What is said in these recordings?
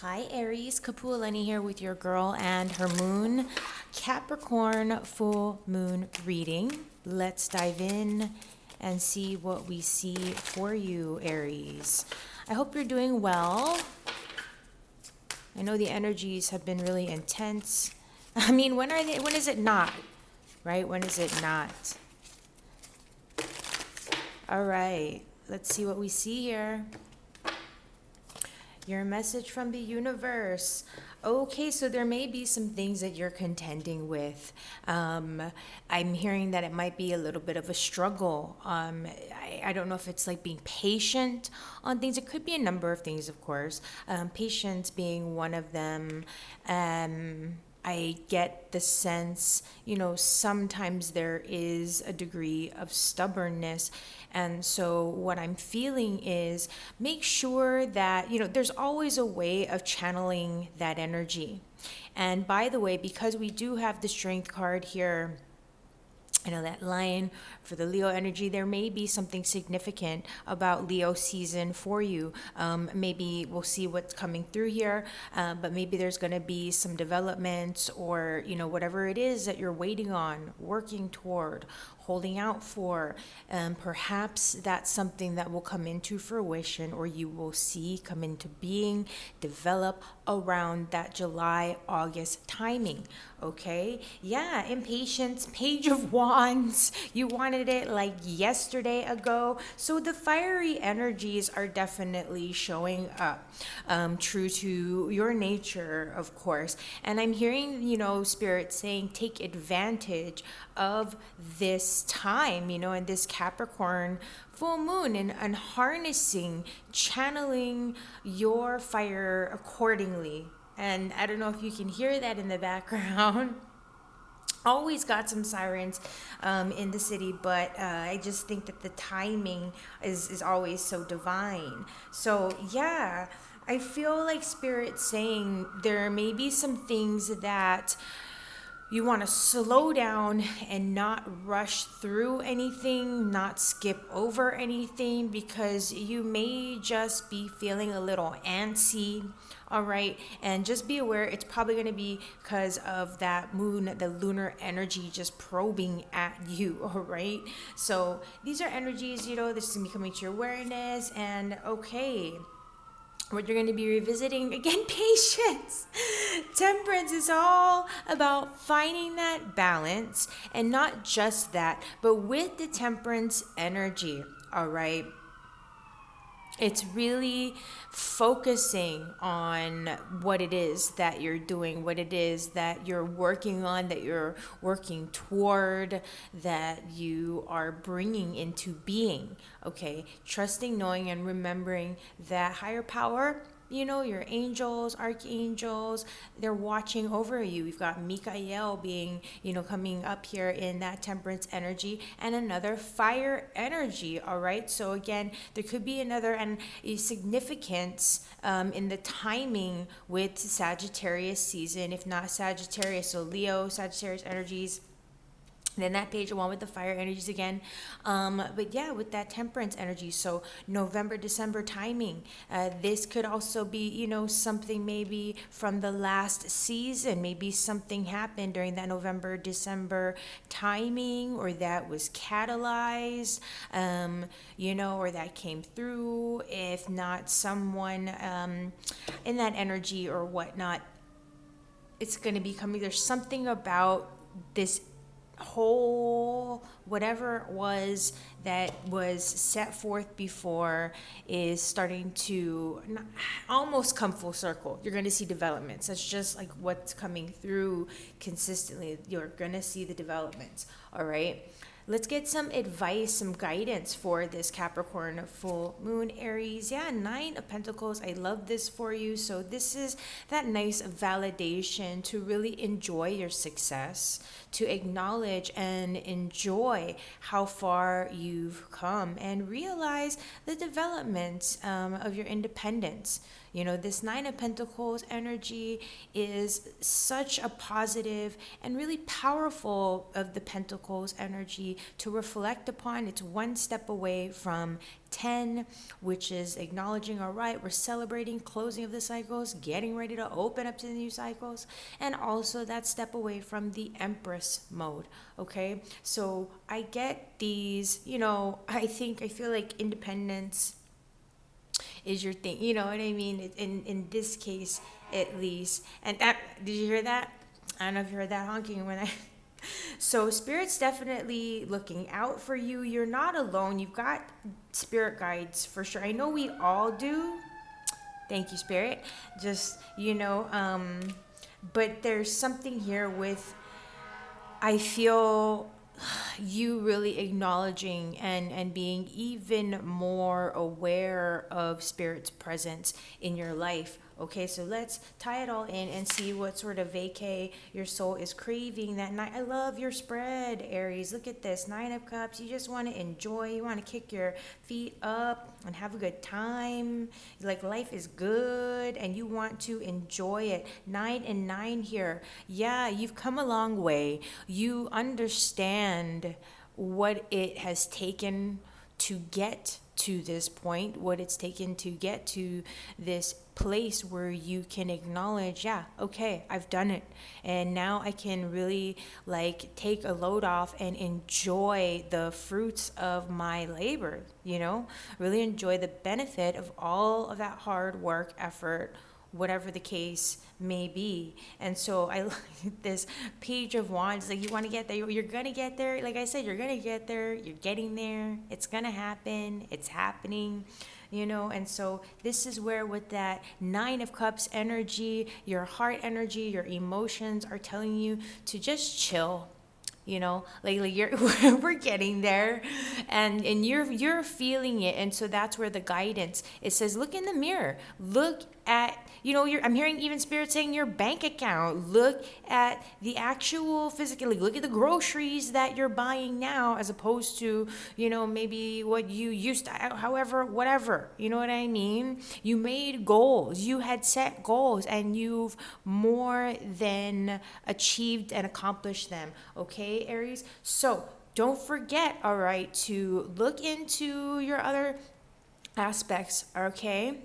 Hi Aries, Kapualani here with your girl and her moon Capricorn full moon reading. Let's dive in and see what we see for you, Aries. I hope you're doing well. I know the energies have been really intense. I mean, when is it not? Right? When is it not? All right. Let's see what we see here. Your message from the universe. Okay, so there may be some things that you're contending with. I'm hearing that it might be a little bit of a struggle. I don't know if it's like being patient on things. It could be a number of things, of course. Patience being one of them. I get the sense, sometimes there is a degree of stubbornness. And so what I'm feeling is make sure that, there's always a way of channeling that energy. And by the way, because we do have the Strength card here, that line for the Leo energy, there may be something significant about Leo season for you. Maybe we'll see what's coming through here, but maybe there's going to be some developments or, whatever it is that you're waiting on, working toward, holding out for. Perhaps that's something that will come into fruition or you will see come into being, develop around that July, August timing. Okay. Yeah. Impatience, Page of Wands. You wanted it like yesterday ago. So the fiery energies are definitely showing up, true to your nature, of course. And I'm hearing, Spirit saying, take advantage of this time, and this Capricorn full moon and harnessing, channeling your fire accordingly. And I don't know if you can hear that in the background. Always got some sirens in the city, but I just think that the timing is always so divine. So yeah, I feel like Spirit saying there may be some things that you want to slow down and not rush through anything, not skip over anything, because you may just be feeling a little antsy. All right. And just be aware, it's probably going to be because of that moon, the lunar energy just probing at you. All right. So these are energies, this is going to be coming to your awareness. And okay, what you're going to be revisiting again, patience. Temperance is all about finding that balance, and not just that, but with the temperance energy. All right, it's really focusing on what it is that you're doing, what it is that you're working on, that you're working toward, that you are bringing into being. Okay, trusting, knowing, and remembering that higher power, your angels, archangels, they're watching over you. We've got Mikael being, coming up here in that temperance energy, and another fire energy. All right. So again, there could be another and a significance in the timing with Sagittarius season, if not Sagittarius. So Leo, Sagittarius energies. Then that page one with the fire energies again. But yeah, with that temperance energy. So November, December timing. This could also be, something maybe from the last season. Maybe something happened during that November, December timing, or that was catalyzed, or that came through. If not someone in that energy or whatnot, it's going to be coming. There's something about this whole whatever it was that was set forth before is starting to almost come full circle. You're going to see developments. That's just like what's coming through consistently. You're going to see the developments. All right. Let's get some advice, some guidance for this Capricorn full moon, Aries. Yeah, 9 of Pentacles. I love this for you. So this is that nice validation to really enjoy your success, to acknowledge and enjoy how far you've come and realize the developments of your independence. You know, this Nine of Pentacles energy is such a positive and really powerful of the Pentacles energy to reflect upon. It's one step away from 10, which is acknowledging, all right, we're celebrating closing of the cycles, getting ready to open up to the new cycles, and also that step away from the Empress mode. Okay, so I get these, you know, I feel like independence is your thing, you know what I mean, in this case at least. And that, did you hear that? I don't know if you heard that honking when I so spirit's definitely looking out for you. You're not alone. You've got spirit guides for sure. I know we all do. Thank you, spirit. Just, you know, but there's something here with, I feel you really acknowledging and being even more aware of spirit's presence in your life. Okay, so let's tie it all in and see what sort of vacay your soul is craving that night. I love your spread, Aries. Look at this, 9 of Cups. You just want to enjoy. You want to kick your feet up and have a good time. Like life is good and you want to enjoy it. 9 and 9 here. Yeah, you've come a long way. You understand what it has taken to get to this point, what it's taken to get to this place where you can acknowledge, yeah, okay, I've done it, and now I can really like take a load off and enjoy the fruits of my labor, you know, really enjoy the benefit of all of that hard work, effort, whatever the case may be. And so I like this Page of Wands, like you want to get there, you're gonna get there. Like I said, you're gonna get there, you're getting there, it's gonna happen, it's happening, you know. And so this is where with that 9 of Cups energy, your heart energy, your emotions are telling you to just chill. You know, like you're we're getting there, and you're feeling it. And so that's where the guidance, it says, look in the mirror, look at, you know, I'm hearing even spirit saying your bank account, look at the actual physically, look at the groceries that you're buying now as opposed to, you know, maybe what you used to, however, whatever, you know what I mean. You made goals, you had set goals, and you've more than achieved and accomplished them. Okay, Aries, so don't forget, all right, to look into your other aspects. Okay,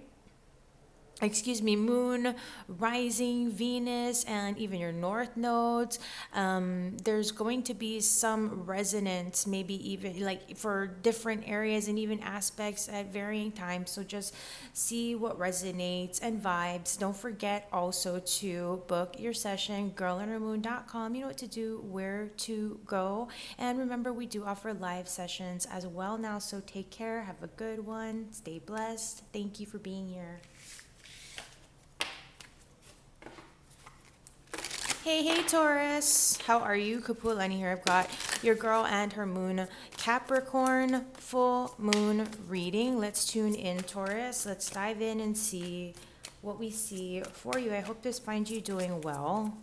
excuse me, moon, rising, Venus, and even your north nodes. There's going to be some resonance, maybe even like for different areas and even aspects at varying times. So just see what resonates and vibes. Don't forget also to book your session, girlandhermoon.com. You know what to do, where to go. And remember, we do offer live sessions as well now. So take care, have a good one, stay blessed. Thank you for being here. Hey Taurus, how are you? Kapualani here. I've got your girl and her moon, Capricorn, full moon reading. Let's tune in, Taurus. Let's dive in and see what we see for you. I hope this finds you doing well.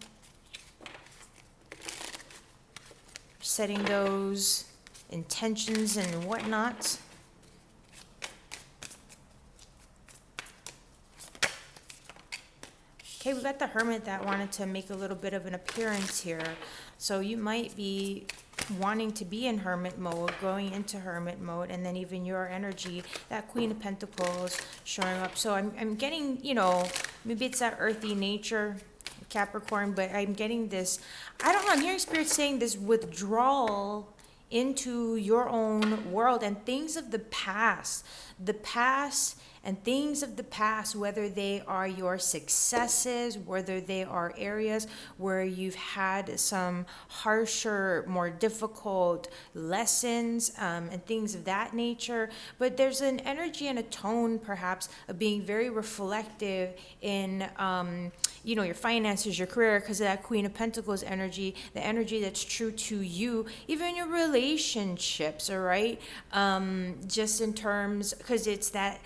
Setting those intentions and whatnot. Okay, we got the Hermit that wanted to make a little bit of an appearance here. So you might be wanting to be in Hermit mode, going into Hermit mode, and then even your energy, that Queen of Pentacles showing up. So I'm getting, you know, maybe it's that earthy nature, Capricorn, but I'm getting this, I don't know, I'm hearing Spirit saying this withdrawal into your own world and things of the past and things of the past, whether they are your successes, whether they are areas where you've had some harsher, more difficult lessons and things of that nature. But there's an energy and a tone perhaps of being very reflective in you know, your finances, your career, because of that Queen of Pentacles energy, the energy that's true to you, even your relationships, all right? Just in terms, because it's that,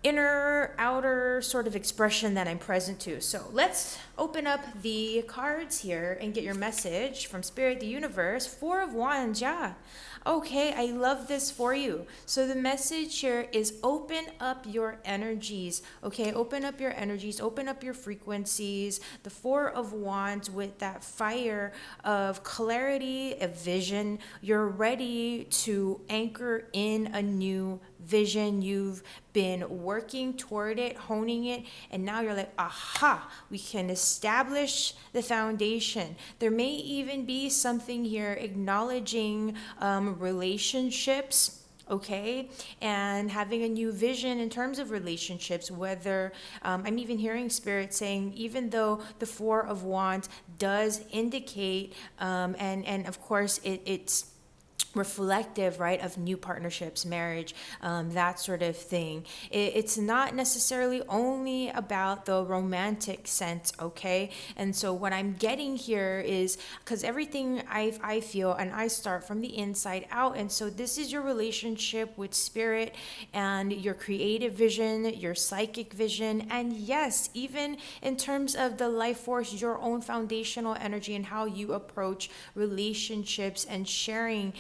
inner outer sort of expression that I'm present to. So let's open up the cards here and get your message from Spirit, the universe. Four of Wands, yeah. Okay, I love this for you. So the message here is open up your energies. Okay, open up your energies, open up your frequencies. The Four of Wands with that fire of clarity, of vision. You're ready to anchor in a new vision. You've been working toward it, honing it, and now you're like, aha, we can establish the foundation. There may even be something here acknowledging relationships, okay, and having a new vision in terms of relationships. Whether I'm even hearing Spirit saying, even though the Four of Wands does indicate and of course it's reflective, right, of new partnerships, marriage, that sort of thing. It's not necessarily only about the romantic sense, okay? And so what I'm getting here is, because everything I feel, and I start from the inside out, and so this is your relationship with Spirit and your creative vision, your psychic vision, and yes, even in terms of the life force, your own foundational energy and how you approach relationships and sharing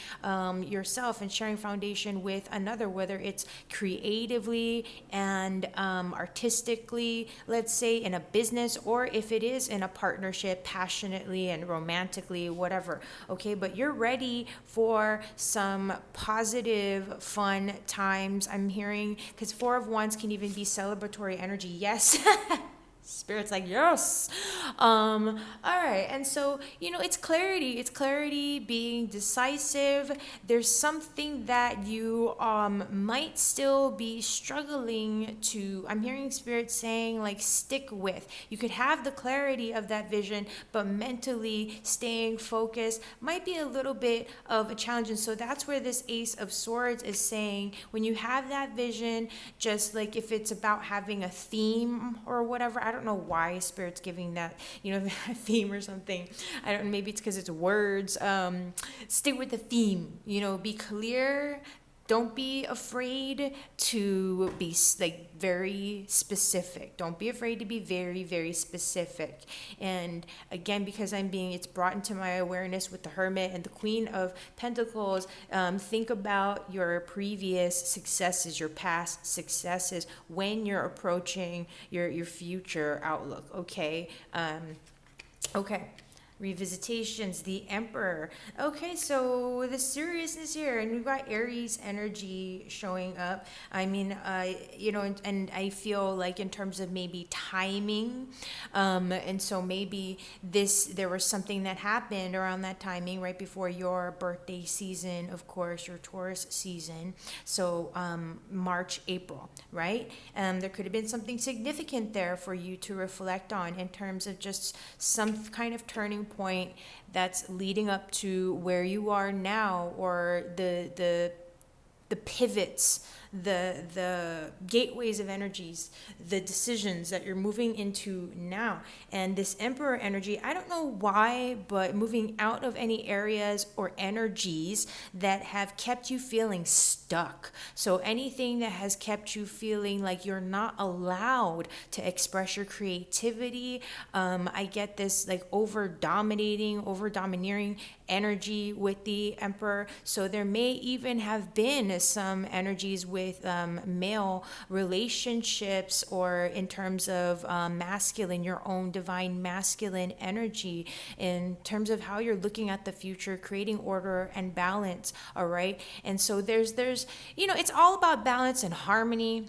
yourself and sharing foundation with another, whether it's creatively and artistically, let's say in a business, or if it is in a partnership, passionately and romantically, whatever. Okay, but you're ready for some positive, fun times. I'm hearing, because Four of Wands can even be celebratory energy. Yes. Spirit's like, yes. All right. And so, it's clarity. It's clarity, being decisive. There's something that you might still be struggling to, I'm hearing Spirit saying, like, stick with. You could have the clarity of that vision, but mentally staying focused might be a little bit of a challenge. And so that's where this Ace of Swords is saying, when you have that vision, just like if it's about having a theme or whatever, I don't know why Spirit's giving that, a theme or something. I don't, maybe it's because it's words. Stick with the theme, be clear. Don't be afraid to be like very specific. Don't be afraid to be very, very specific. And again, because it's brought into my awareness with the Hermit and the Queen of Pentacles, think about your previous successes, your past successes when you're approaching your future outlook, okay? Okay. Revisitations, the Emperor. Okay, so the seriousness here, and we've got Aries energy showing up. I mean, and I feel like in terms of maybe timing, and so maybe there was something that happened around that timing, right before your birthday season, of course, your Taurus season. So March, April, right? There could have been something significant there for you to reflect on in terms of just some kind of turning point that's leading up to where you are now, or the pivots, the gateways of energies, the decisions that you're moving into now. And this Emperor energy, I don't know why, but moving out of any areas or energies that have kept you feeling stuck. So anything that has kept you feeling like you're not allowed to express your creativity. I get this like over-domineering energy with the Emperor. So there may even have been some energies with male relationships, or in terms of masculine, your own divine masculine energy, in terms of how you're looking at the future, creating order and balance. All right. And so there's it's all about balance and harmony.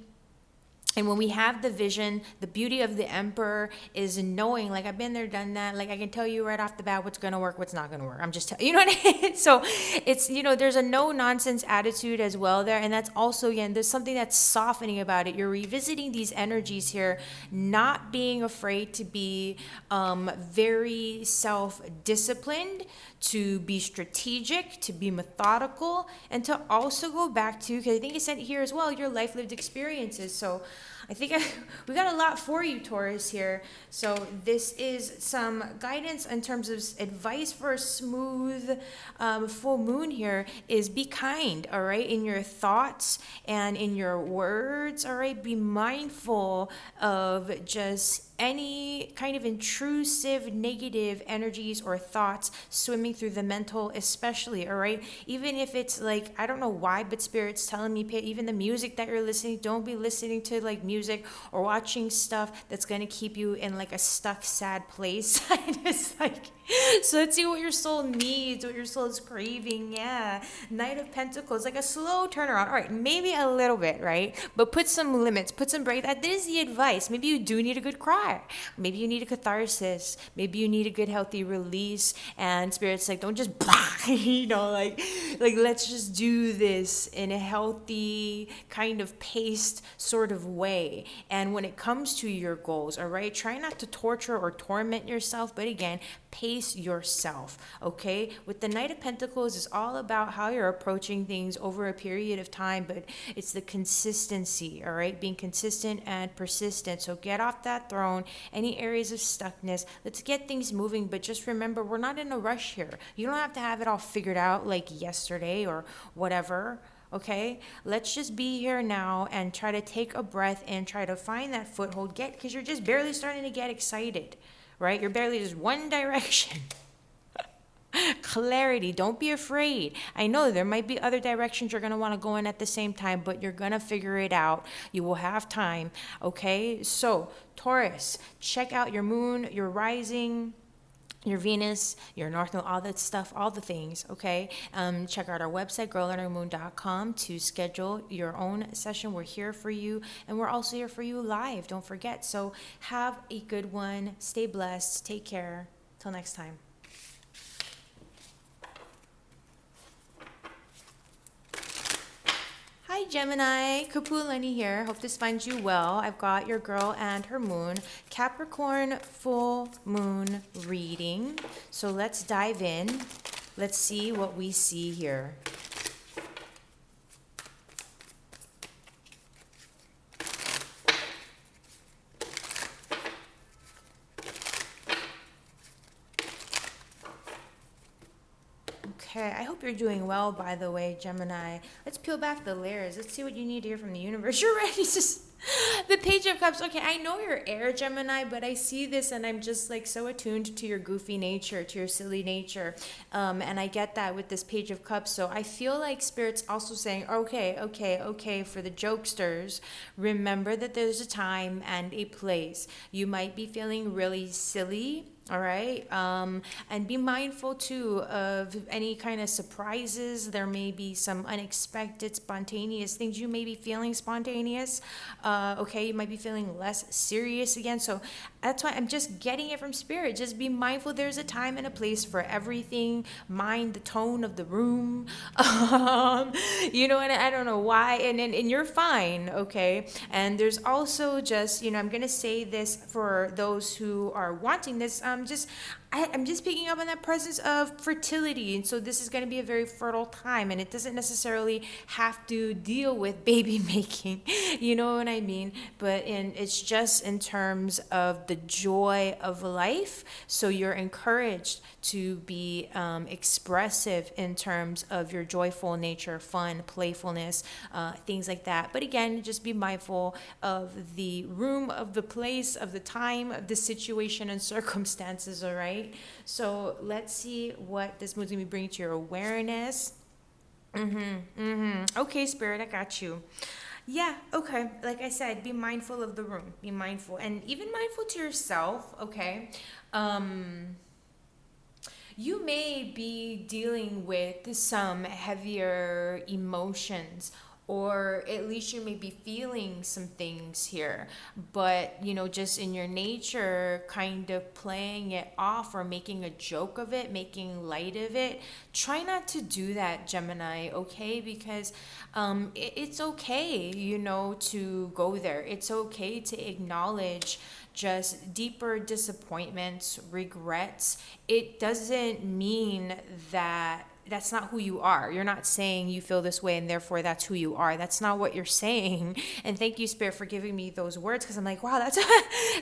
And when we have the vision, the beauty of the Emperor is knowing, like, I've been there, done that. Like, I can tell you right off the bat what's going to work, what's not going to work. I'm just telling you, know what I mean? So it's, there's a no nonsense attitude as well there. And that's also, again, there's something that's softening about it. You're revisiting these energies here, not being afraid to be very self-disciplined, to be strategic, to be methodical, and to also go back to, because I think it said here as well, your life lived experiences. So I think we got a lot for you, Taurus, here. So this is some guidance in terms of advice for a smooth full moon here is be kind, all right, in your thoughts and in your words, all right? Be mindful of just any kind of intrusive negative energies or thoughts swimming through the mental, especially, all right? Even if it's like, I don't know why, but Spirit's telling me, even the music that you're listening, don't be listening to like music or watching stuff that's going to keep you in like a stuck, sad place. It's like, so let's see what your soul needs, what your soul is craving. Yeah. Knight of Pentacles, like a slow turnaround. All right, maybe a little bit, right? But put some limits, put some break. That is the advice. Maybe you do need a good cry. Maybe you need a catharsis. Maybe you need a good, healthy release. And Spirit's like, don't just, like let's just do this in a healthy, kind of paced sort of way. And when it comes to your goals, all right, try not to torture or torment yourself, but again, pace yourself, okay? With the Knight of Pentacles, it's all about how you're approaching things over a period of time, but it's the consistency, all right? Being consistent and persistent. So get off that throne. Any areas of stuckness, let's get things moving, but just remember, we're not in a rush here. You don't have to have it all figured out like yesterday or whatever. Okay, let's just be here now and try to take a breath and try to find that foothold. Because you're just barely starting to get excited, right? You're barely just one direction. Clarity, don't be afraid. I know there might be other directions you're going to want to go in at the same time, but you're going to figure it out. You will have time, okay? So, Taurus, check out your moon, your rising, your Venus, your North Node, all that stuff, all the things, okay? Check out our website, girlundermoon.com, to schedule your own session. We're here for you, and we're also here for you live. Don't forget. So have a good one. Stay blessed. Take care. Till next time. Hi Gemini, Kapualani here. Hope this finds you well. I've got your girl and her moon, Capricorn full moon reading. So let's dive in. Let's see what we see here. Okay, I hope you're doing well, by the way, Gemini. Let's peel back the layers. Let's see what you need to hear from the universe. You're ready to... The Page of Cups. Okay, I know you're air, Gemini, but I see this and I'm just like so attuned to your goofy nature, to your silly nature. And I get that with this Page of Cups. So I feel like Spirit's also saying, okay, for the jokesters, remember that there's a time and a place. You might be feeling really silly. All right. And be mindful too of any kind of surprises. There may be some unexpected, spontaneous things. You may be feeling spontaneous. Okay. You might be feeling less serious again. So that's why I'm just getting it from Spirit. Just be mindful. There's a time and a place for everything. Mind the tone of the room. And I don't know why. And you're fine. Okay. And there's also just, I'm going to say this for those who are wanting this. I'm just picking up on that presence of fertility. And so this is going to be a very fertile time, and it doesn't necessarily have to deal with baby making, you know what I mean? But it's just in terms of the joy of life. So you're encouraged to be expressive in terms of your joyful nature, fun, playfulness, things like that. But again, just be mindful of the room, of the place, of the time, of the situation and circumstances, all right? So let's see what this moon's going to be bringing to your awareness. Okay, Spirit, I got you. Yeah, okay. Like I said, be mindful of the room. Be mindful. And even mindful to yourself, okay? You may be dealing with some heavier emotions, or at least you may be feeling some things here, but just in your nature, kind of playing it off or making a joke of it, making light of it. Try not to do that, Gemini, okay? Because it's okay, to go there. It's okay to acknowledge just deeper disappointments, regrets. It doesn't mean that that's not who you are. You're not saying you feel this way and therefore that's who you are. That's not what you're saying. And thank you, Spirit, for giving me those words, because I'm like, wow, that's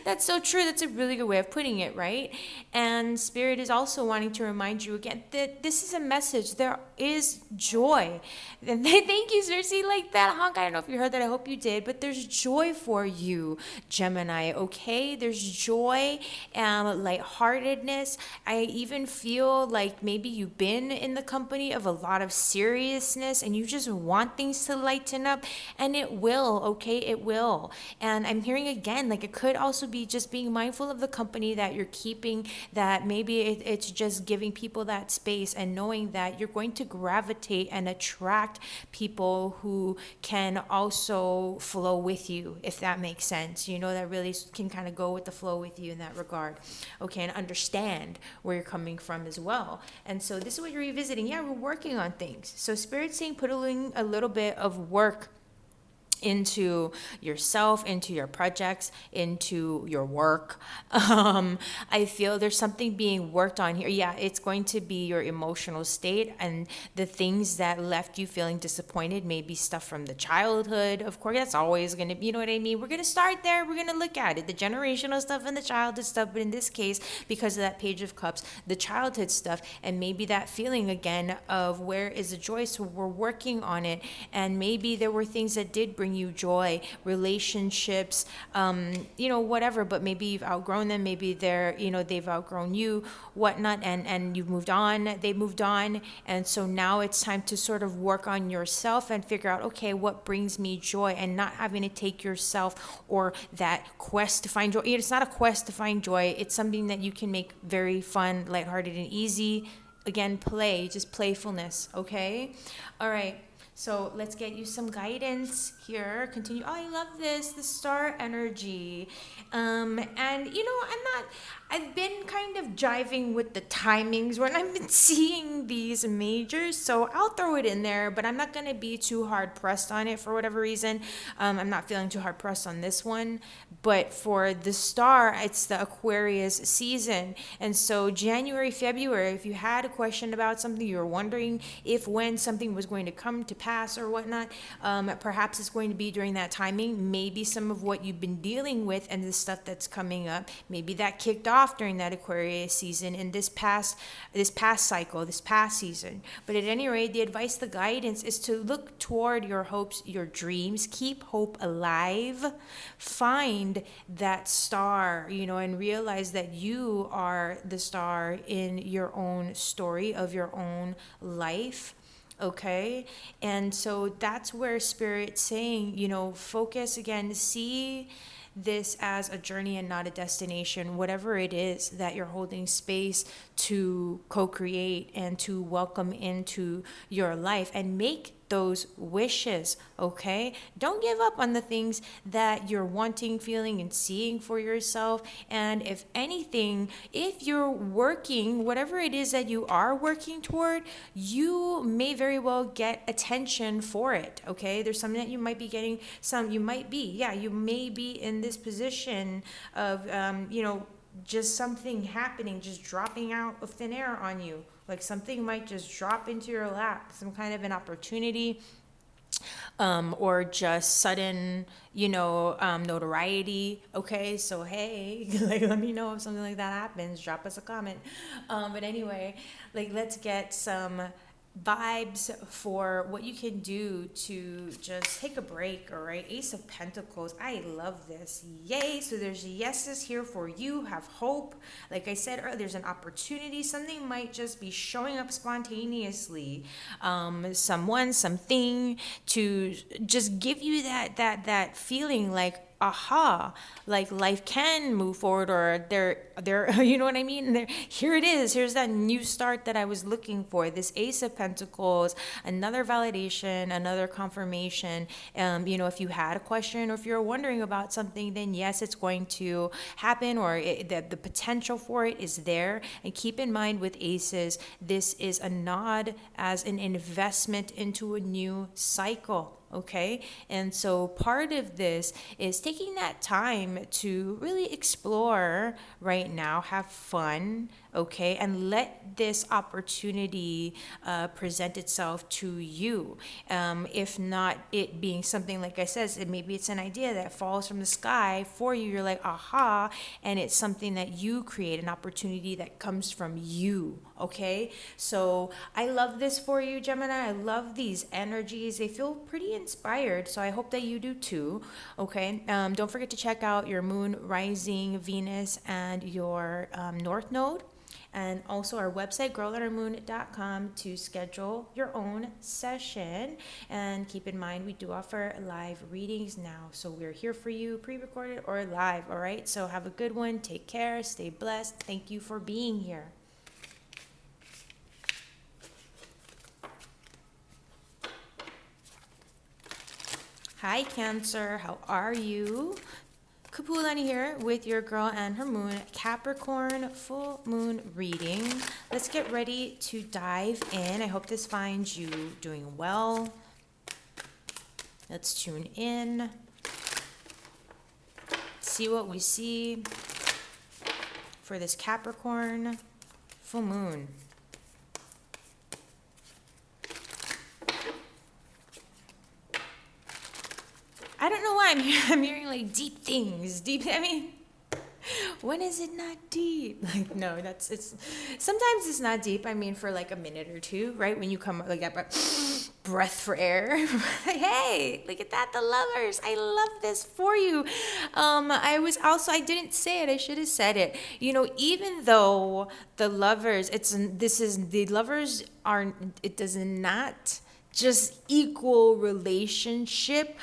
that's so true. That's a really good way of putting it, right? And Spirit is also wanting to remind you again that this is a message. There is joy. And thank you, Spirit. See, like that honk, I don't know if you heard that. I hope you did. But there's joy for you, Gemini, okay? There's joy and lightheartedness. I even feel like maybe you've been in the company of a lot of seriousness and you just want things to lighten up, and it will, okay? It will. And I'm hearing again, like it could also be just being mindful of the company that you're keeping, that maybe it's just giving people that space and knowing that you're going to gravitate and attract people who can also flow with you, if that makes sense. You know, that really can kind of go with the flow with you in that regard, okay? And understand where you're coming from as well. And so this is what you're revisiting. Yeah, we're working on things. So Spirit's saying put a little bit of work into yourself, into your projects, into your work. I feel there's something being worked on here. Yeah, it's going to be your emotional state and the things that left you feeling disappointed, maybe stuff from the childhood. Of course, that's always going to, you know what I mean? We're going to start there. We're going to look at it, the generational stuff and the childhood stuff. But in this case, because of that Page of Cups, the childhood stuff, and maybe that feeling again of where is the joy? So we're working on it. And maybe there were things that did bring you joy, relationships, whatever, but maybe you've outgrown them, maybe they've outgrown you, whatnot, and you've moved on, they moved on, and so now it's time to sort of work on yourself and figure out, okay, what brings me joy, and not having to take yourself or that quest to find joy. It's not a quest to find joy, it's something that you can make very fun, lighthearted, and easy. Again, play, just playfulness, okay? All right. So let's get you some guidance here. Continue. Oh, I love this, the star energy. I've been kind of jiving with the timings when I've been seeing these majors. So I'll throw it in there, but I'm not going to be too hard pressed on it for whatever reason. I'm not feeling too hard pressed on this one. But for the star, it's the Aquarius season. And so January, February, if you had a question about something, you were wondering when something was going to come to pass or whatnot, perhaps it's going to be during that timing. Maybe some of what you've been dealing with and the stuff that's coming up, maybe that kicked off during that Aquarius season in this past cycle, this past season. But at any rate, the advice, the guidance is to look toward your hopes, your dreams, keep hope alive, find that star, and realize that you are the star in your own story of your own life. Okay. And so that's where Spirit's saying, focus again, see this as a journey and not a destination, whatever it is that you're holding space to co-create and to welcome into your life, and make those wishes, okay? Don't give up on the things that you're wanting, feeling, and seeing for yourself. And if anything, if you're working, whatever it is that you are working toward, you may very well get attention for it, okay? There's something that you might be getting, you may be in this position of, just something happening, just dropping out of thin air on you. Like something might just drop into your lap, some kind of an opportunity, or just sudden, notoriety. Okay, so hey, let me know if something like that happens. Drop us a comment. But anyway, let's get some vibes for what you can do to just take a break. All right, Ace of Pentacles, I love this. Yay. So there's yeses here for you. Have hope. Like I said earlier, there's an opportunity. Something might just be showing up spontaneously, something to just give you that feeling like, aha, like life can move forward, or there you know what I mean? Here it is. Here's that new start that I was looking for. This Ace of Pentacles, another validation, another confirmation. If you had a question or if you're wondering about something, then yes, it's going to happen, or the potential for it is there. And keep in mind with aces, this is a nod as an investment into a new cycle. okay? And so part of this is taking that time to really explore right now, have fun, okay, and let this opportunity present itself to you. If not it being something, like I said, maybe it's an idea that falls from the sky for you. You're like, aha, and it's something that you create, an opportunity that comes from you, okay? So I love this for you, Gemini. I love these energies. They feel pretty inspired, so I hope that you do too, okay? Don't forget to check out your moon, rising, Venus, and your north node. And also our website, girlonhermoon.com, to schedule your own session. And keep in mind, we do offer live readings now. So we're here for you, pre-recorded or live, all right? So have a good one. Take care. Stay blessed. Thank you for being here. Hi, Cancer. How are you? Kapualani here with your girl and her moon, Capricorn full moon reading. Let's get ready to dive in. I hope this finds you doing well. Let's tune in. See what we see for this Capricorn full moon. I don't know why I'm hearing like deep things. I mean, when is it not deep? Like, no, it's sometimes it's not deep. I mean, for like a minute or two, right? When you come like that breath for air. Hey, look at that, the lovers. I love this for you. I didn't say it. I should have said it. You know, even though the lovers, it does not just equal relationship.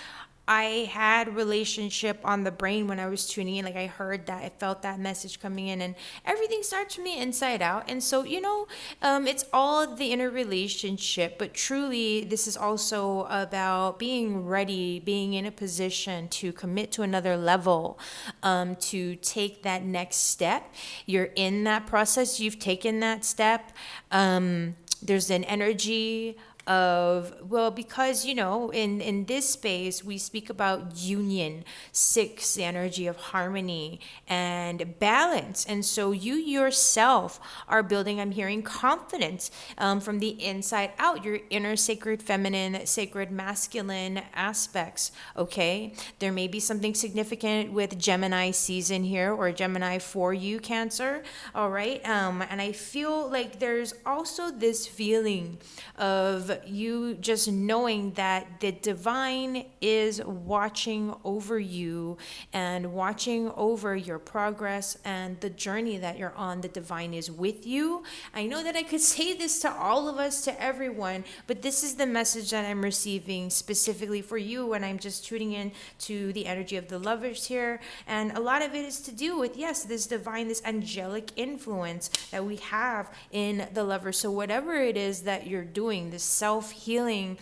I had relationship on the brain when I was tuning in. Like, I heard that, I felt that message coming in, and everything starts from the inside out. And so, it's all the inner relationship, but truly this is also about being ready, being in a position to commit to another level, to take that next step. You're in that process. You've taken that step. There's an energy because in this space we speak about union, six, the energy of harmony and balance, and so you yourself are building, I'm hearing, confidence from the inside out, your inner sacred feminine, sacred masculine aspects. Okay, there may be something significant with Gemini season here, or Gemini for you, Cancer. All right, and I feel like there's also this feeling of you just knowing that the divine is watching over you and watching over your progress and the journey that you're on. The divine is with you. I know that I could say this to all of us, to everyone, but this is the message that I'm receiving specifically for you when I'm just tuning in to the energy of the lovers here. And a lot of it is to do with, yes, this divine, this angelic influence that we have in the lovers. So whatever it is that you're doing, this self-healing,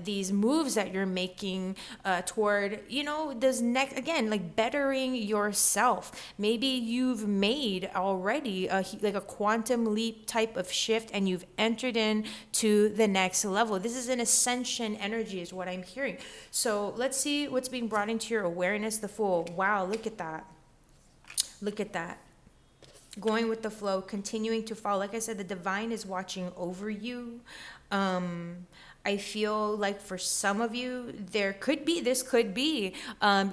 these moves that you're making toward, this next, again, like bettering yourself. Maybe you've made already like a quantum leap type of shift, and you've entered into the next level. This is an ascension energy is what I'm hearing. So let's see what's being brought into your awareness. The Fool. Wow, look at that. Look at that. Going with the flow, continuing to follow. Like I said, the divine is watching over you. I feel like for some of you, this could be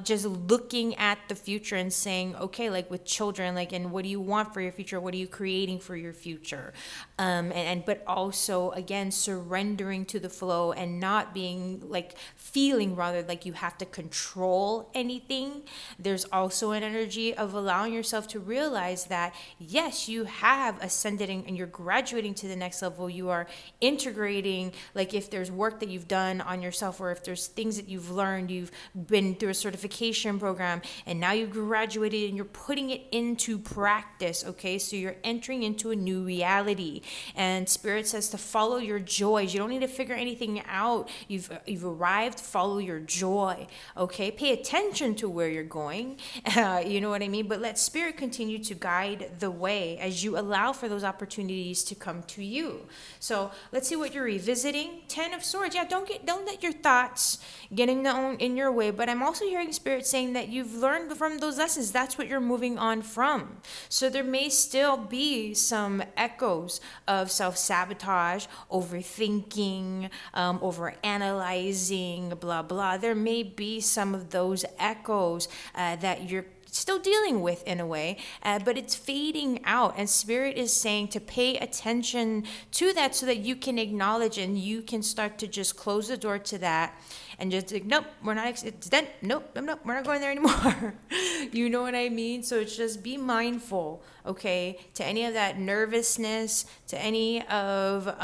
just looking at the future and saying, okay, like with children, like, and what do you want for your future? What are you creating for your future? But also, again, surrendering to the flow and not being like, feeling rather like you have to control anything. There's also an energy of allowing yourself to realize that, yes, you have ascended and you're graduating to the next level. You are integrating, like if there's work that you've done on yourself, or if there's things that you've learned, you've been through a certification program and now you've graduated and you're putting it into practice. Okay, so you're entering into a new reality, and Spirit says to follow your joys. You don't need to figure anything out. You've arrived. Follow your joy. Okay, pay attention to where you're going. You know what I mean? But let Spirit continue to guide the way as you allow for those opportunities to come to you. So let's see what you're revisiting. 10 Nine of Swords. Yeah, don't let your thoughts get in your way. But I'm also hearing Spirit saying that you've learned from those lessons. That's what you're moving on from. So there may still be some echoes of self-sabotage, overthinking, overanalyzing, blah, blah. There may be some of those echoes that you're still dealing with in a way, but it's fading out, and Spirit is saying to pay attention to that so that you can acknowledge and you can start to just close the door to that and just like, nope, we're not, it's done, nope, we're not going there anymore. You know what I mean? So it's just be mindful, okay, to any of that nervousness, to any of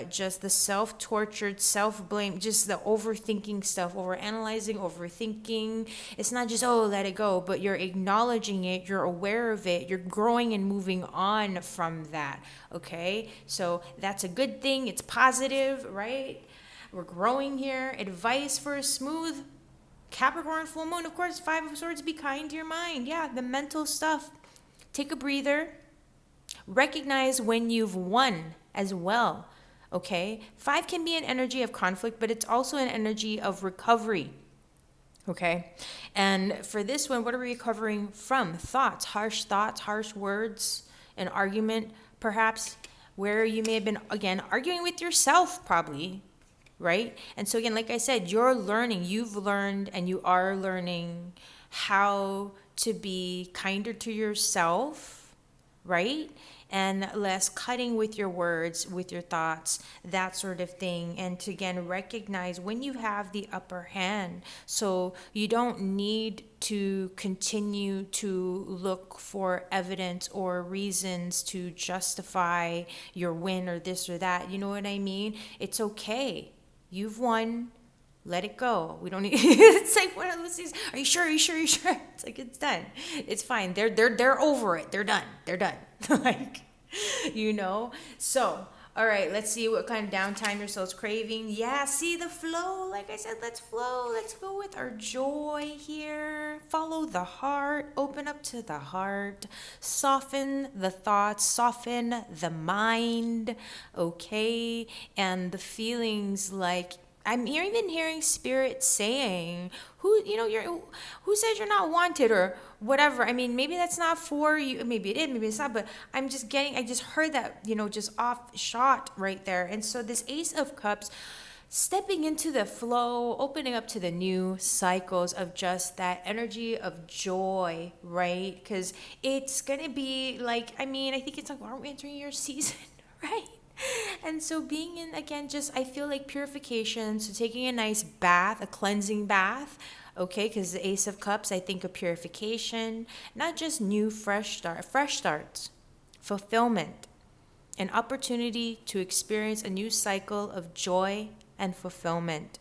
just the self-tortured, self-blame, just the overthinking stuff, overanalyzing, overthinking. It's not just, oh, let it go, but you're acknowledging it, you're aware of it, you're growing and moving on from that, okay? So that's a good thing. It's positive, right? We're growing here. Advice for a smooth Capricorn full moon. Of course, Five of Swords, be kind to your mind. Yeah, the mental stuff. Take a breather. Recognize when you've won as well, okay? Five can be an energy of conflict, but it's also an energy of recovery, okay? And for this one, what are we recovering from? Thoughts, harsh words, an argument, perhaps, where you may have been, again, arguing with yourself, probably, right? And so again, like I said, you've learned and you are learning how to be kinder to yourself, right? And less cutting with your words, with your thoughts, that sort of thing. And to again recognize when you have the upper hand. So you don't need to continue to look for evidence or reasons to justify your win or this or that. You know what I mean? It's okay. You've won. Let it go. We don't need. It's like one of those things. Are you sure? Are you sure? Are you sure? It's like it's done. It's fine. They're over it. They're done. They're done. Like, you know. So, all right. Let's see what kind of downtime your soul's craving. Yeah. See the flow. Like I said, let's flow. Let's go with our joy here. Follow the heart. Open up to the heart. Soften the thoughts. Soften the mind. Okay, and the feelings like. I'm even hearing Spirit saying, who says you're not wanted or whatever. I mean, maybe that's not for you. Maybe it is, maybe it's not. But I just heard that, just off shot right there. And so this Ace of Cups, stepping into the flow, opening up to the new cycles of just that energy of joy, right? Because it's going to be like, I think it's like, aren't we entering your season, right? And so being in, again, just, I feel like purification. So taking a nice bath, a cleansing bath, okay? Because the Ace of Cups, I think of purification, not just new, fresh starts, fulfillment, an opportunity to experience a new cycle of joy and fulfillment,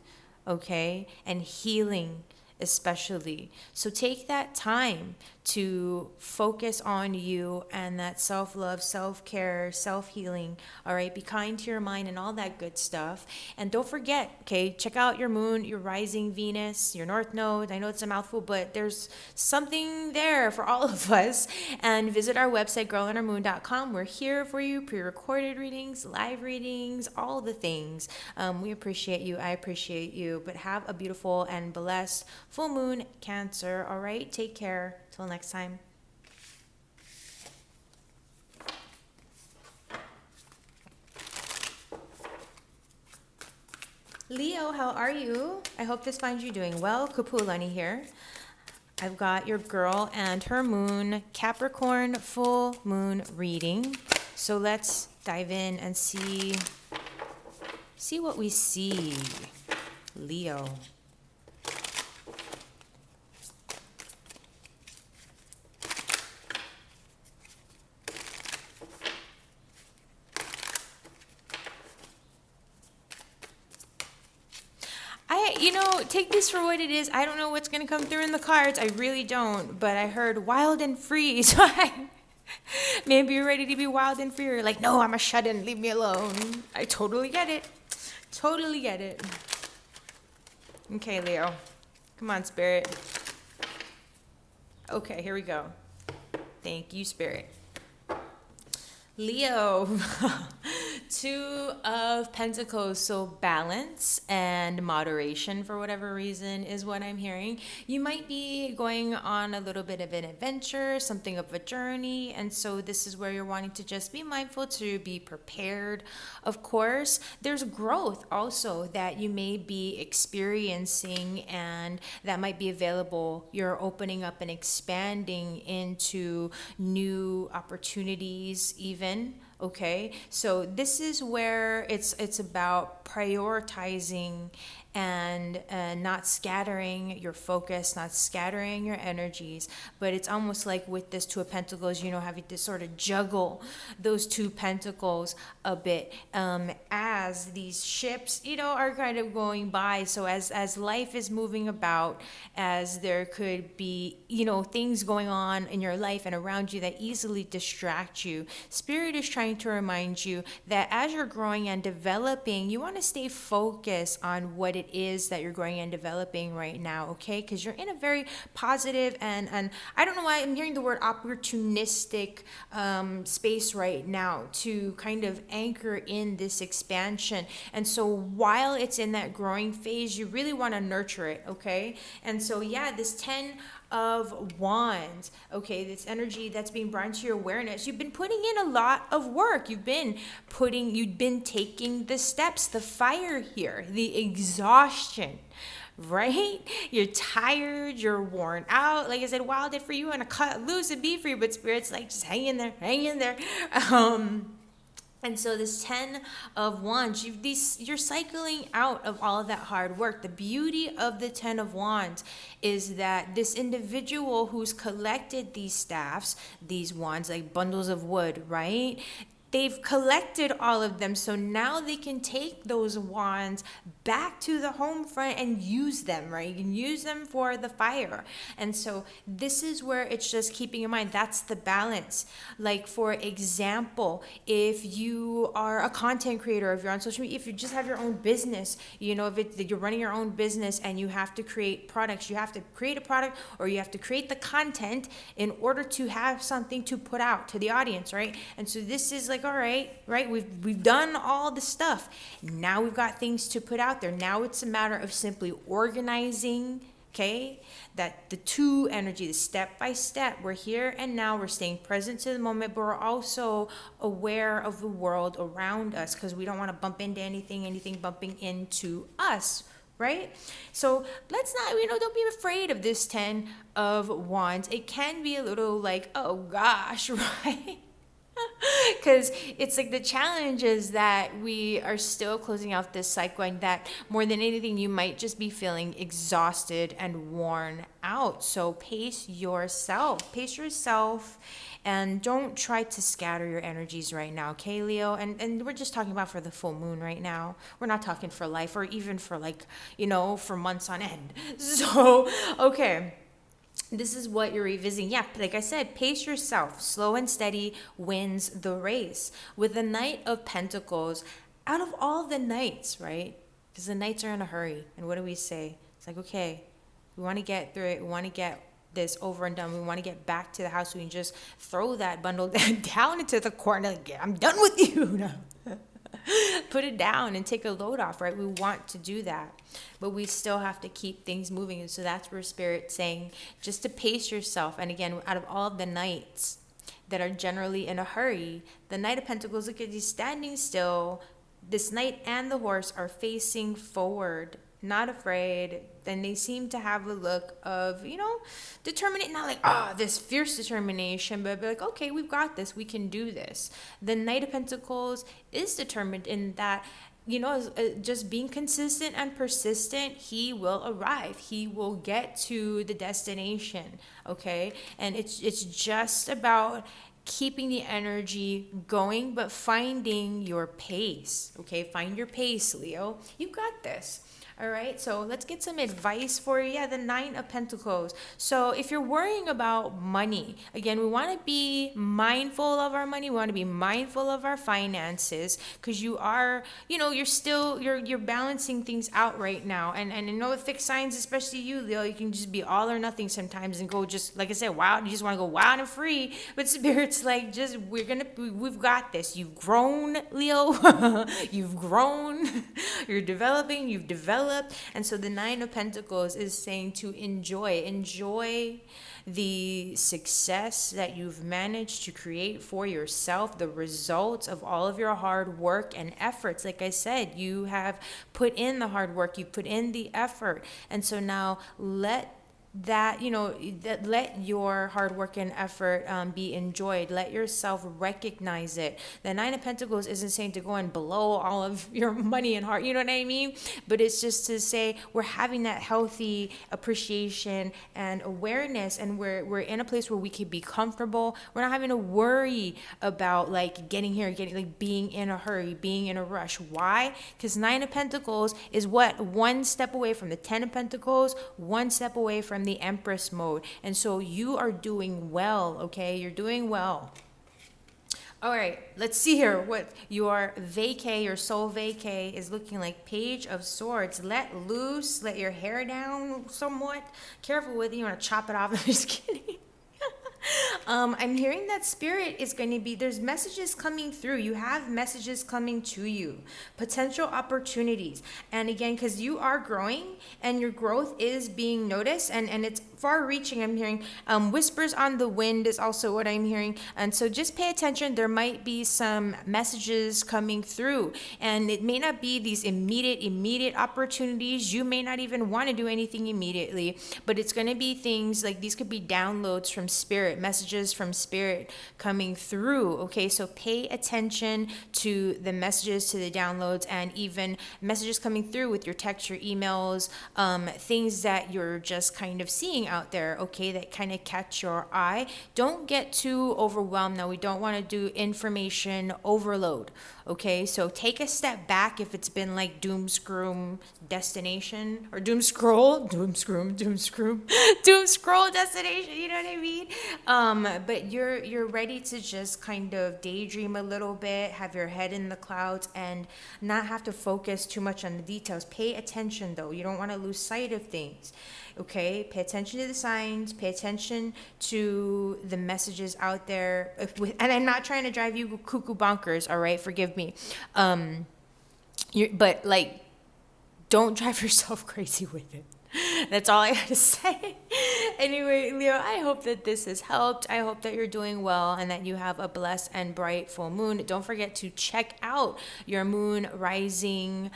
okay? And healing, especially. So take that time to focus on you and that self-love, self-care, self-healing, all right? Be kind to your mind and all that good stuff. And don't forget, okay, check out your moon, your rising Venus, your north node. I know it's a mouthful, but there's something there for all of us. And visit our website, girlandhermoon.com. We're here for you, pre-recorded readings, live readings, all the things. We appreciate you. I appreciate you. But have a beautiful and blessed full moon, Cancer, all right? Take care. Till next time. Leo, how are you? I hope this finds you doing well. Kapualani here. I've got your girl and her moon, Capricorn full moon reading. So let's dive in and see what we see. Leo. Take this for what it is. I don't know what's going to come through in the cards. I really don't. But I heard wild and free. So maybe you're ready to be wild and free. You're like, no, I'm a shut-in. Leave me alone. I totally get it. Totally get it. Okay, Leo. Come on, Spirit. Okay, here we go. Thank you, Spirit. Leo. Two of Pentacles, so balance and moderation for whatever reason is what I'm hearing. You might be going on a little bit of an adventure, something of a journey, and so this is where you're wanting to just be mindful to be prepared. Of course, there's growth also that you may be experiencing and that might be available. You're opening up and expanding into new opportunities even. Okay, so this is where it's about prioritizing and not scattering your focus, not scattering your energies. But it's almost like with this Two of Pentacles, having to sort of juggle those two pentacles a bit as these ships, are kind of going by. So as life is moving about, as there could be, things going on in your life and around you that easily distract you, Spirit is trying to remind you that as you're growing and developing, you want to stay focused on what it is that you're growing and developing right now, okay? Because you're in a very positive and I don't know why I'm hearing the word opportunistic space right now to kind of anchor in this expansion. And so while it's in that growing phase, you really want to nurture it, okay? And so yeah, this 10 of Wands, okay, this energy that's being brought into your awareness, you've been putting in a lot of work. You've been taking the steps, the fire here, the exhaustion, right? You're tired, you're worn out. Like I said, wild it for you and a cut loose and be free, but Spirit's like, just hang in there, hang in there. And so this 10 of Wands, you're cycling out of all of that hard work. The beauty of the 10 of Wands is that this individual who's collected these staffs, these wands, like bundles of wood, right? They've collected all of them, so now they can take those wands back to the home front and use them, right? You can use them for the fire. And so this is where it's just keeping in mind, that's the balance. Like, for example, if you are a content creator, if you're on social media, if you just have your own business, if you're running your own business and you have to create products, you have to create a product or you have to create the content in order to have something to put out to the audience, right? And so this is like, all right, we've done all the stuff. Now we've got things to put out there. Now it's a matter of simply organizing, okay? That the two energy, the step by step, we're here and now, we're staying present to the moment, but we're also aware of the world around us because we don't want to bump into anything bumping into us, right? So let's not, don't be afraid of this 10 of Wands. It can be a little like, oh gosh, right? Because it's like the challenge is that we are still closing out this cycle, and that more than anything, you might just be feeling exhausted and worn out. So pace yourself, and don't try to scatter your energies right now, okay, Leo? And we're just talking about for the full moon right now. We're not talking for life or even for for months on end. So, okay. This is what you're revisiting. Yeah, like I said, pace yourself. Slow and steady wins the race. With the Knight of Pentacles, out of all the knights, right? Because the knights are in a hurry. And what do we say? It's like, okay, we want to get through it. We want to get this over and done. We want to get back to the house. We can just throw that bundle down into the corner. Like, I'm done with you now. Put it down and take a load off, right? We want to do that, but we still have to keep things moving. And so that's where Spirit's saying just to pace yourself. And again, out of all of the knights that are generally in a hurry, the Knight of Pentacles, look at, he's standing still. This knight and the horse are facing forward, not afraid. Then they seem to have a look of, determinate, not like, this fierce determination, but be like, okay, we've got this, we can do this. The Knight of Pentacles is determined in that, just being consistent and persistent, he will arrive. He will get to the destination, okay? And it's just about keeping the energy going, but finding your pace, okay? Find your pace, Leo. You got this. All right, so let's get some advice for you. Yeah, the Nine of Pentacles. So if you're worrying about money, again, we want to be mindful of our money. We want to be mindful of our finances, because you are, you're still, you're balancing things out right now. And I know with fixed signs, especially you, Leo, you can just be all or nothing sometimes and go just, like I said, wild. You just want to go wild and free. But Spirit's like, just, we've got this. You've grown, Leo. You've grown. You're developing. You've developed. And so the Nine of Pentacles is saying to enjoy the success that you've managed to create for yourself, the results of all of your hard work and efforts. Like I said, you have put in the hard work, you've put in the effort. And so now let let your hard work and effort be enjoyed. Let yourself recognize it. The Nine of Pentacles isn't saying to go and blow all of your money and heart, you know what I mean? But it's just to say we're having that healthy appreciation and awareness, and we're in a place where we can be comfortable. We're not having to worry about like getting like being in a hurry, being in a rush. Why? Because Nine of Pentacles is what? One step away from the Ten of Pentacles, one step away from the Empress mode. And so you are doing well, okay? You're doing well. All right, let's see here what your soul vacay is looking like. Page of Swords. Let loose, let your hair down somewhat. Careful with it, you want to chop it off. I'm just kidding. I'm hearing that Spirit is going to be, there's messages coming through. You have messages coming to you, potential opportunities. And again, because you are growing and your growth is being noticed, and it's far reaching. I'm hearing whispers on the wind is also what I'm hearing. And so just pay attention. There might be some messages coming through, and it may not be these immediate opportunities. You may not even want to do anything immediately, but it's going to be things like these could be downloads from Spirit, messages from Spirit coming through. Okay, so pay attention to the messages, to the downloads, and even messages coming through with your text, your emails, things that you're just kind of seeing out there, okay, that kind of catch your eye. Don't get too overwhelmed. Now, we don't want to do information overload, okay? So take a step back if it's been like doom scroll destination, or doom scroll destination, you know what I mean? But you're ready to just kind of daydream a little bit, have your head in the clouds, and not have to focus too much on the details. Pay attention though. You don't want to lose sight of things. Okay, pay attention to the signs, pay attention to the messages out there. And I'm not trying to drive you cuckoo bonkers, all right? Forgive me. But like, don't drive yourself crazy with it. That's all I got to say. Anyway, Leo, I hope that this has helped. I hope that you're doing well and that you have a blessed and bright full moon. Don't forget to check out your moon rising,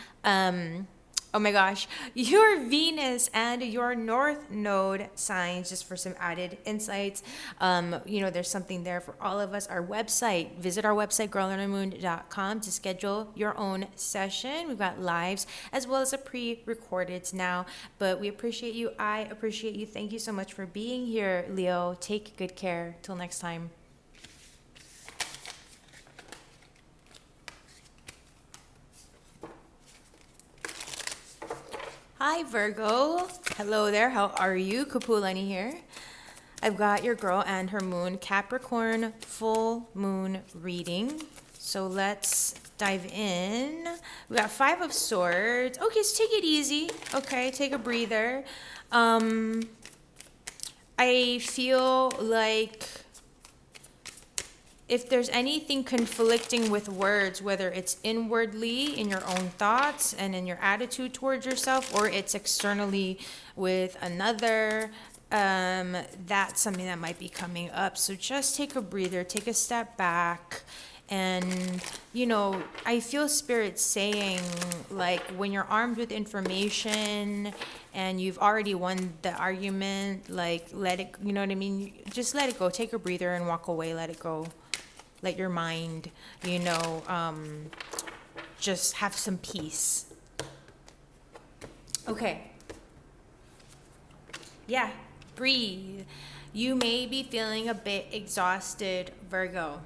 oh my gosh, your Venus and your North Node signs, just for some added insights. There's something there for all of us. Our website, visit our website, girlonthemoon.com, to schedule your own session. We've got lives as well as a pre-recorded now, but we appreciate you. I appreciate you. Thank you so much for being here, Leo. Take good care. Till next time. Hi, Virgo. Hello there. How are you? Kapualani here. I've got your girl and her moon, Capricorn full moon reading. So let's dive in. We got Five of Swords. Okay, so take it easy. Okay, take a breather. I feel like if there's anything conflicting with words, whether it's inwardly in your own thoughts and in your attitude towards yourself, or it's externally with another, that's something that might be coming up. So just take a breather, take a step back. And, I feel Spirit saying, like, when you're armed with information and you've already won the argument, like, let it, you know what I mean? Just let it go. Take a breather and walk away. Let it go. Let your mind, just have some peace. Okay. Yeah, breathe. You may be feeling a bit exhausted, Virgo.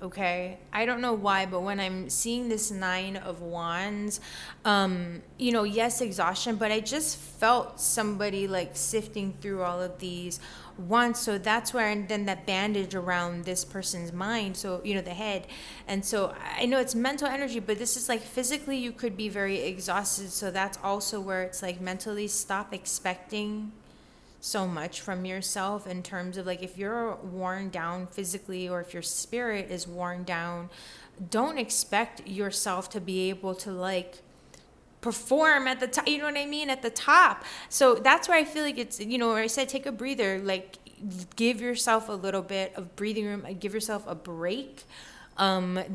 okay? I don't know why, but when I'm seeing this Nine of Wands, yes, exhaustion, but I just felt somebody like sifting through all of these wands. So that's where, and then that bandage around this person's mind, so, the head. And so I know it's mental energy, but this is like physically you could be very exhausted. So that's also where it's like mentally stop expecting so much from yourself, in terms of like, if you're worn down physically, or if your spirit is worn down, don't expect yourself to be able to like perform at the top, you know what I mean, at the top. So that's where I feel like it's, where I said take a breather, like give yourself a little bit of breathing room, give yourself a break.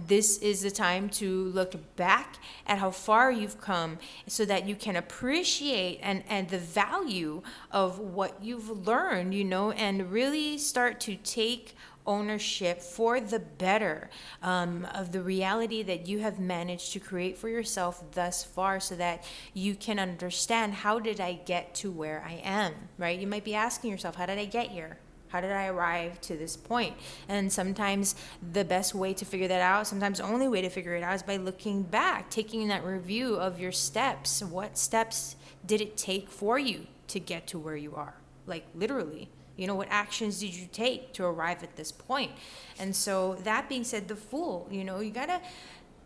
This is the time to look back at how far you've come, so that you can appreciate and the value of what you've learned, and really start to take ownership for the better, of the reality that you have managed to create for yourself thus far, so that you can understand, how did I get to where I am, right? You might be asking yourself, how did I get here? How did I arrive to this point? And sometimes the best way to figure that out, sometimes the only way to figure it out, is by looking back, taking that review of your steps. What steps did it take for you to get to where you are? Like literally, what actions did you take to arrive at this point? And so that being said, the Fool, you gotta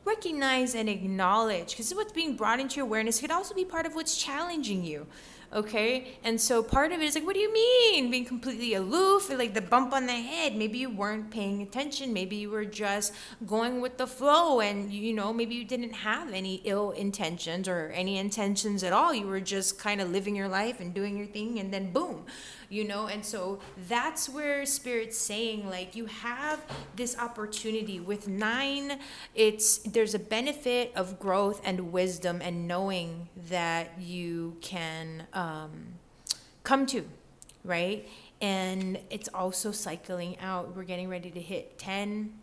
recognize and acknowledge, because this is what's being brought into your awareness. It could also be part of what's challenging you. Okay. And so part of it is like, what do you mean being completely aloof, or like the bump on the head? Maybe you weren't paying attention. Maybe you were just going with the flow, and maybe you didn't have any ill intentions or any intentions at all. You were just kind of living your life and doing your thing, and then boom, and so that's where Spirit's saying, like, you have this opportunity with 9. There's a benefit of growth and wisdom, and knowing that you can come to, right? And it's also cycling out. We're getting ready to hit 10,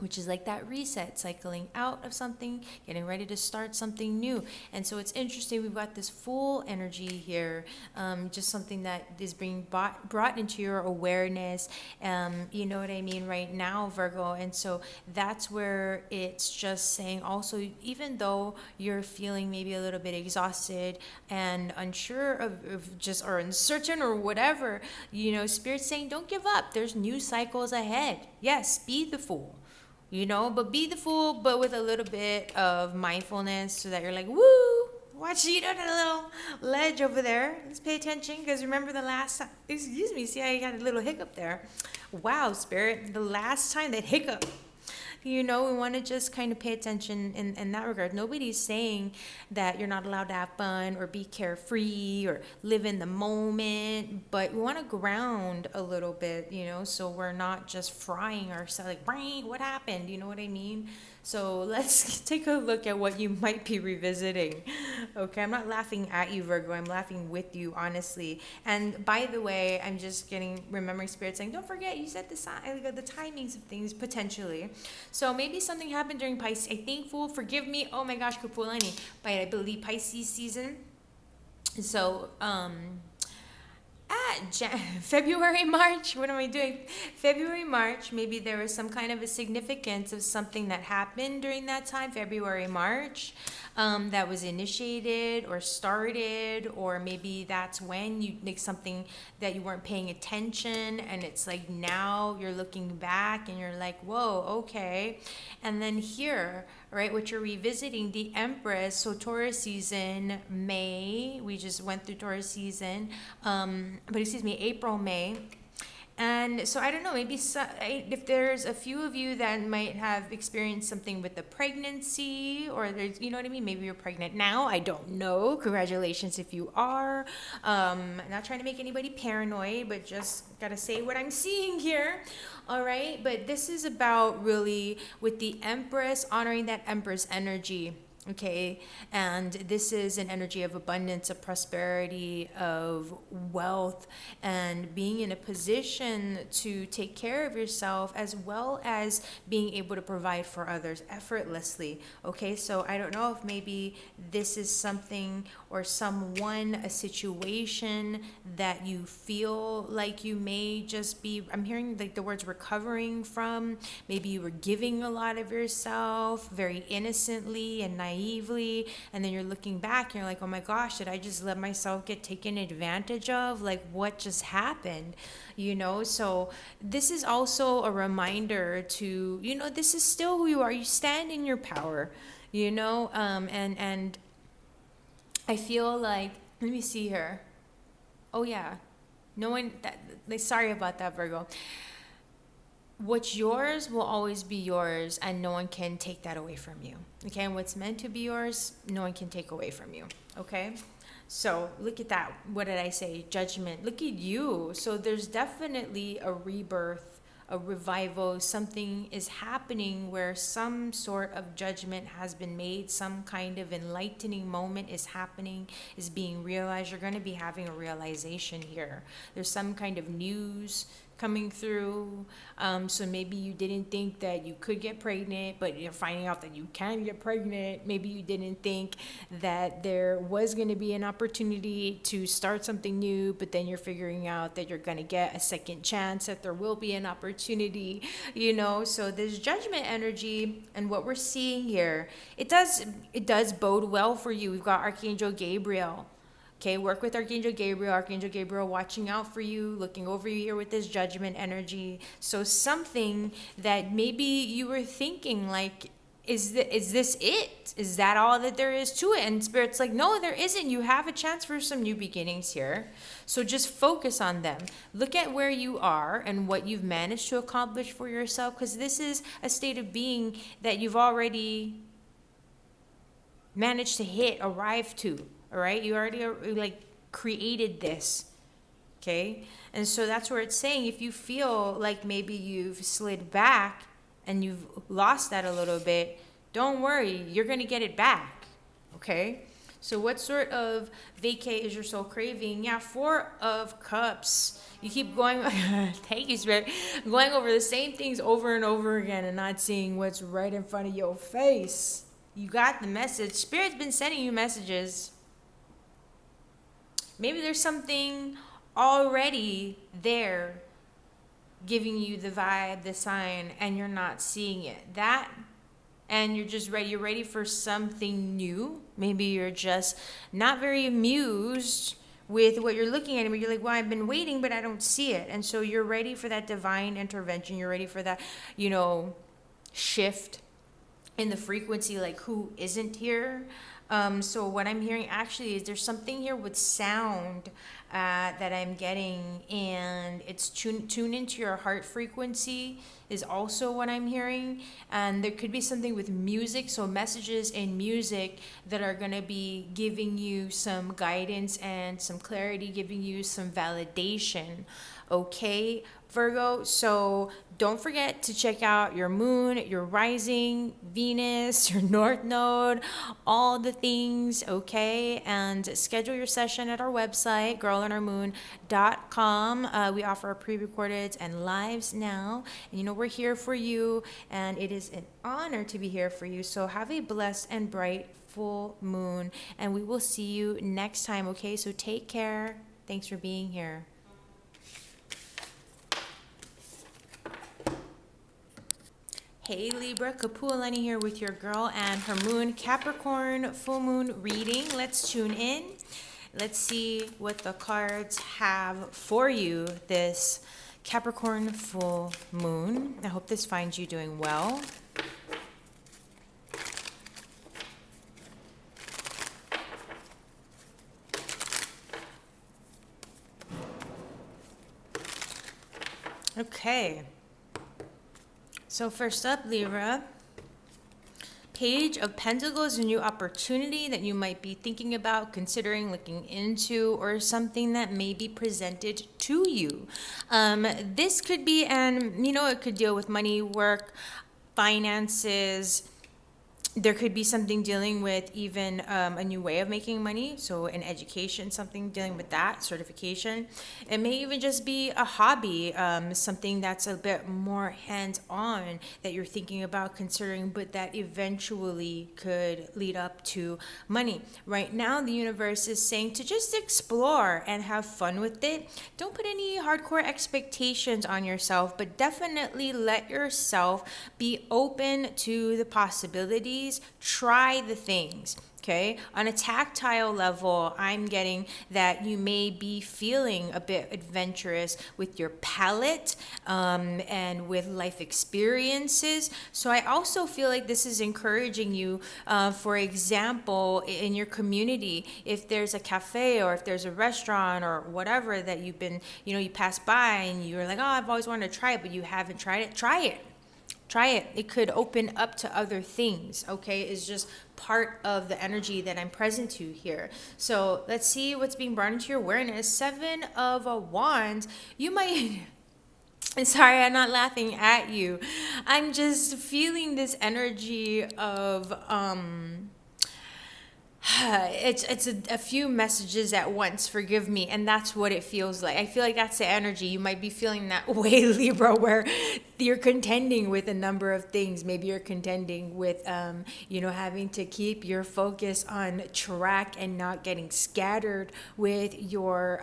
which is like that reset, cycling out of something, getting ready to start something new. And so it's interesting, we've got this Fool energy here, just something that is being brought into your awareness, you know what I mean, right now, Virgo. And so that's where it's just saying also, even though you're feeling maybe a little bit exhausted and unsure of just, or uncertain or whatever, Spirit's saying, don't give up. There's new cycles ahead. Yes, be the Fool. But be the Fool, but with a little bit of mindfulness, so that you're like, woo, watch, that little ledge over there. Let's pay attention, because remember the last time, excuse me, see, I got a little hiccup there. Wow, Spirit, the last time that hiccup. We want to just kind of pay attention in that regard. Nobody's saying that you're not allowed to have fun or be carefree or live in the moment, but we want to ground a little bit, so we're not just frying ourselves like, brain, what happened? You know what I mean? So let's take a look at what you might be revisiting. Okay, I'm not laughing at you, Virgo. I'm laughing with you, honestly. And by the way, I'm just remembering Spirit saying, don't forget, you said the timings of things, potentially. So maybe something happened during Pisces. I think, Fool, forgive me. Oh my gosh, Kapualani. But I believe Pisces season. So, February, March, what am I doing? February, March, maybe there was some kind of a significance of something that happened during that time, February, March, that was initiated or started, or maybe that's when you like something that you weren't paying attention, and it's like now you're looking back and you're like, whoa, okay. And then here, right, what you're revisiting, the Empress, so Taurus season, May, we just went through Taurus season, April, May. And so I don't know, maybe if there's a few of you that might have experienced something with the pregnancy, or there's, you know what I mean, maybe you're pregnant now, I don't know, congratulations if you are. Not trying to make anybody paranoid, but just gotta say what I'm seeing here. All right, but this is about really with the Empress, honoring that Empress energy. Okay, and this is an energy of abundance, of prosperity, of wealth, and being in a position to take care of yourself, as well as being able to provide for others effortlessly. Okay, so I don't know if maybe this is something or someone, a situation that you feel like you may just be, I'm hearing like the words recovering from. Maybe you were giving a lot of yourself very innocently and naively, and then you're looking back and you're like, oh my gosh, did I just let myself get taken advantage of? Like, what just happened? So this is also a reminder to, this is still who you are. You stand in your power, and I feel like, let me see here. Oh yeah, no one that, sorry about that, Virgo. What's yours will always be yours, and no one can take that away from you. Okay, and what's meant to be yours, no one can take away from you. Okay, so look at that. What did I say? Judgment. Look at you. So there's definitely a rebirth, a revival. Something is happening where some sort of judgment has been made, some kind of enlightening moment is happening, is being realized. You're going to be having a realization here. There's some kind of news coming through. So maybe you didn't think that you could get pregnant, but you're finding out that you can get pregnant. Maybe you didn't think that there was going to be an opportunity to start something new, but then you're figuring out that you're going to get a second chance, that there will be an opportunity, So this judgment energy, and what we're seeing here, it does bode well for you. We've got Archangel Gabriel. Okay, work with Archangel Gabriel watching out for you, looking over you here with this judgment energy. So something that maybe you were thinking like, is this it? Is that all that there is to it? And Spirit's like, no, there isn't. You have a chance for some new beginnings here. So just focus on them. Look at where you are and what you've managed to accomplish for yourself, because this is a state of being that you've already managed to arrive to. All right, you already created this. Okay, and so that's where it's saying, if you feel like maybe you've slid back and you've lost that a little bit, don't worry, you're gonna get it back. Okay, so what sort of vacay is your soul craving? Yeah, 4 of Cups. You keep going, thank you, Spirit, going over the same things over and over again and not seeing what's right in front of your face. You got the message. Spirit's been sending you messages. Maybe there's something already there giving you the vibe, the sign, and you're not seeing it. And you're just ready. You're ready for something new. Maybe you're just not very amused with what you're looking at. You're like, well, I've been waiting, but I don't see it. And so you're ready for that divine intervention. You're ready for that, shift in the frequency, like who isn't here. So what I'm hearing actually is there's something here with sound that I'm getting, and it's tune into your heart frequency is also what I'm hearing. And there could be something with music, so messages in music that are going to be giving you some guidance and some clarity, giving you some validation. Okay, Virgo, so don't forget to check out your moon, your rising, Venus, your north node, all the things, okay? And schedule your session at our website, girlandourmoon.com. We offer pre-recorded and lives now. And we're here for you, and it is an honor to be here for you. So have a blessed and bright full moon, and we will see you next time, okay? So take care. Thanks for being here. Hey Libra, Kapualani here with your girl and her moon Capricorn full moon reading. Let's tune in. Let's see what the cards have for you this Capricorn full moon. I hope this finds you doing well. Okay. So first up, Libra, Page of Pentacles, a new opportunity that you might be thinking about, considering, looking into, or something that may be presented to you. This could be, it could deal with money, work, finances, there could be something dealing with even a new way of making money. So in education, something dealing with that, certification. It may even just be a hobby, something that's a bit more hands-on that you're thinking about considering, but that eventually could lead up to money. Right now, the universe is saying to just explore and have fun with it. Don't put any hardcore expectations on yourself, but definitely let yourself be open to the possibilities. Try the things. Okay, on a tactile level, I'm getting that you may be feeling a bit adventurous with your palate and with life experiences. So I also feel like this is encouraging you, for example, in your community, if there's a cafe or if there's a restaurant or whatever that you've been, you pass by and you're like, oh, I've always wanted to try it, but you haven't tried it, try it. Try it. It could open up to other things, okay? It's just part of the energy that I'm present to here. So let's see what's being brought into your awareness. 7 of Wands. You might... Sorry, I'm not laughing at you. I'm just feeling this energy of... it's a few messages at once, forgive me, and that's what it feels like. I feel like that's the energy. You might be feeling that way, Libra, where you're contending with a number of things. Maybe you're contending with having to keep your focus on track and not getting scattered with your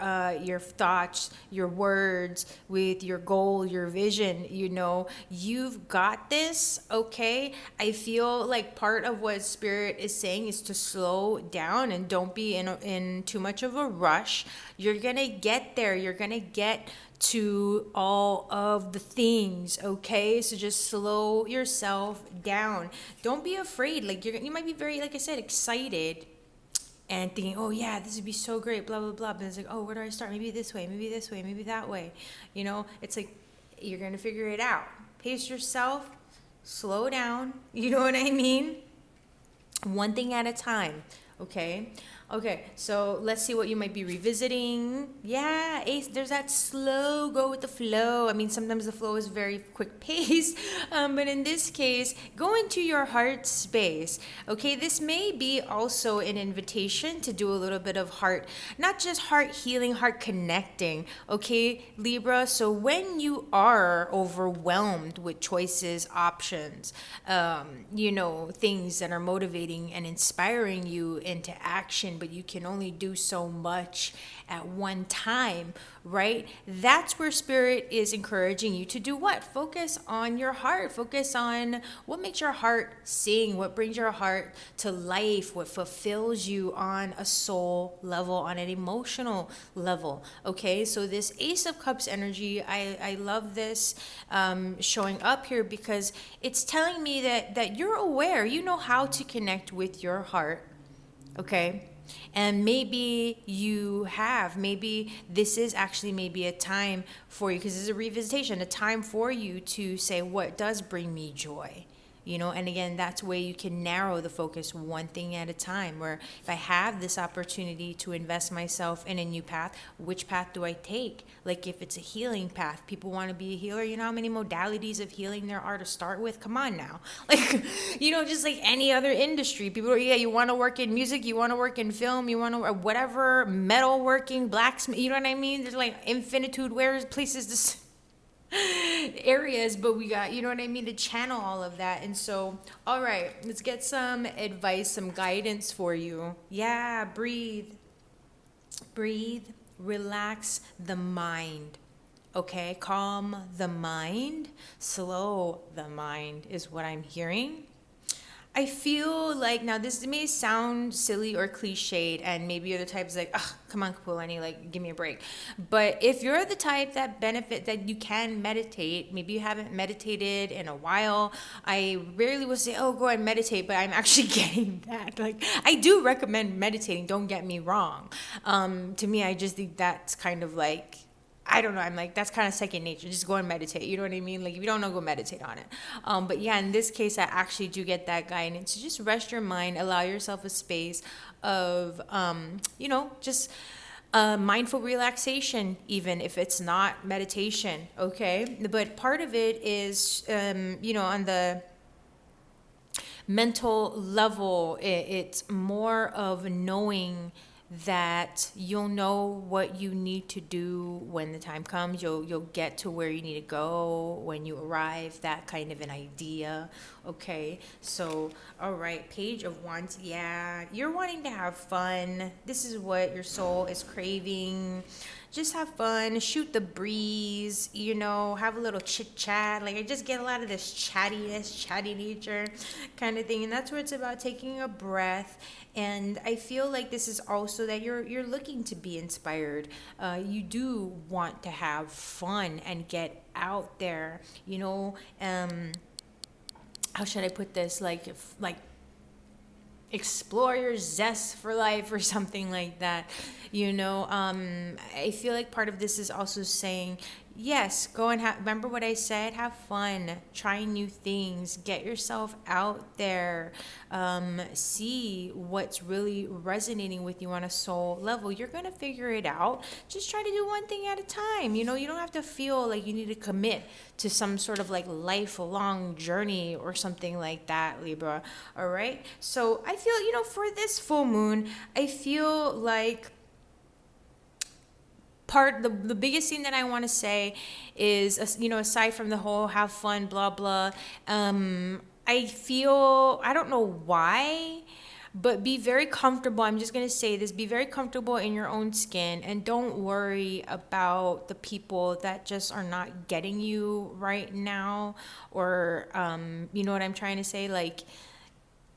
thoughts, your words, with your goal, your vision. You've got this, okay? I feel like part of what Spirit is saying is to slow down and don't be in too much of a rush. You're gonna get there. You're gonna get to all of the things, okay? So just slow yourself down. Don't be afraid. Like you might be very, like I said, excited and thinking, oh yeah, this would be so great, blah blah blah. But it's like, oh, where do I start? Maybe this way, maybe this way, maybe that way. It's like you're gonna figure it out. Pace yourself. Slow down. You know what I mean? One thing at a time. Okay, so let's see what you might be revisiting. Yeah, Ace, there's that slow, go with the flow. I mean, sometimes the flow is very quick pace, but in this case, go into your heart space. Okay, this may be also an invitation to do a little bit of heart, not just heart healing, heart connecting. Okay, Libra, so when you are overwhelmed with choices, options, things that are motivating and inspiring you into action, but you can only do so much at one time, right? That's where Spirit is encouraging you to do what? Focus on your heart. Focus on what makes your heart sing, what brings your heart to life, what fulfills you on a soul level, on an emotional level, okay? So this Ace of Cups energy, I love this showing up here because it's telling me that you're aware, you know how to connect with your heart, okay? And maybe maybe this is actually maybe a time for you, because this is a revisitation, a time for you to say, what does bring me joy? And again, that's where you can narrow the focus one thing at a time, where if I have this opportunity to invest myself in a new path, which path do I take? Like if it's a healing path, people want to be a healer. You know how many modalities of healing there are to start with? Come on now. Like, just like any other industry, people are, you want to work in music, you want to work in film, you want to whatever, metalworking, blacksmith, you know what I mean? There's like infinitude, where places to areas, but we got, to channel all of that. And so, all right, let's get some advice, some guidance for you. Yeah, breathe, relax the mind. Okay, calm the mind, slow the mind is what I'm hearing. I feel like, now this may sound silly or cliched, and maybe you're the type that's like, come on, Kapualani, like, give me a break. But if you're the type that you can meditate, maybe you haven't meditated in a while, I rarely will say, oh, go and meditate, but I'm actually getting that. Like, I do recommend meditating, don't get me wrong. To me, I just think that's kind of like, I don't know, I'm like, that's kind of second nature. Just go and meditate. You know what I mean? Like, if you don't know, go meditate on it. But yeah, in this case, I actually do get that guidance. So just rest your mind, allow yourself a space of, just mindful relaxation, even if it's not meditation, okay? But part of it is, on the mental level, it's more of knowing that you'll know what you need to do when the time comes. You'll get to where you need to go when you arrive, that kind of an idea. Okay, so all right, Page of Wands. Yeah, you're wanting to have fun. This is what your soul is craving. Just have fun, shoot the breeze, have a little chit chat. Like, I just get a lot of this chattiness, chatty nature kind of thing. And that's what it's about, taking a breath. And I feel like this is also that you're looking to be inspired. You do want to have fun and get out there, how should I put this? Like explore your zest for life or something like that. I feel like part of this is also saying, yes, go and remember what I said, have fun, try new things, get yourself out there, see what's really resonating with you on a soul level. You're going to figure it out. Just try to do one thing at a time. You don't have to feel like you need to commit to some sort of like lifelong journey or something like that, Libra. All right. So I feel, for this full moon, I feel like the biggest thing that I want to say is, aside from the whole have fun, blah, blah, I feel, I don't know why, but be very comfortable. I'm just going to say this, be very comfortable in your own skin, and don't worry about the people that just are not getting you right now, or, you know what I'm trying to say? Like,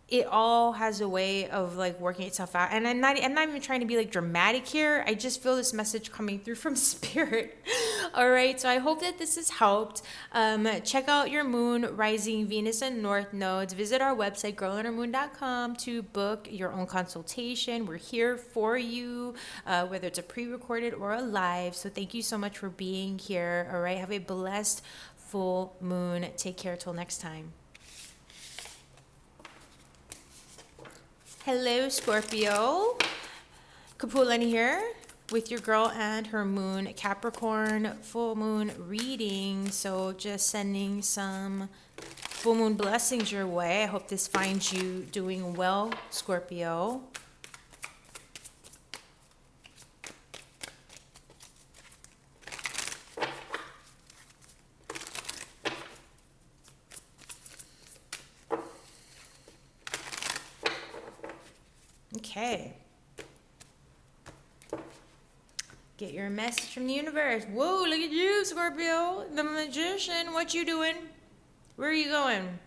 it all has a way of like working itself out. And I'm not even trying to be like dramatic here. I just feel this message coming through from spirit. All right. So I hope that this has helped. Check out your moon, rising, Venus, and North nodes. Visit our website, girlandhermoon.com, to book your own consultation. We're here for you, whether it's a pre-recorded or a live. So thank you so much for being here. All right. Have a blessed full moon. Take care till next time. Hello, Scorpio. Kapualani here with your girl and her moon, Capricorn full moon reading. So just sending some full moon blessings your way. I hope this finds you doing well, Scorpio. Okay. Get your message from the universe. Whoa, look at you, Scorpio. The magician. What you doing? Where are you going?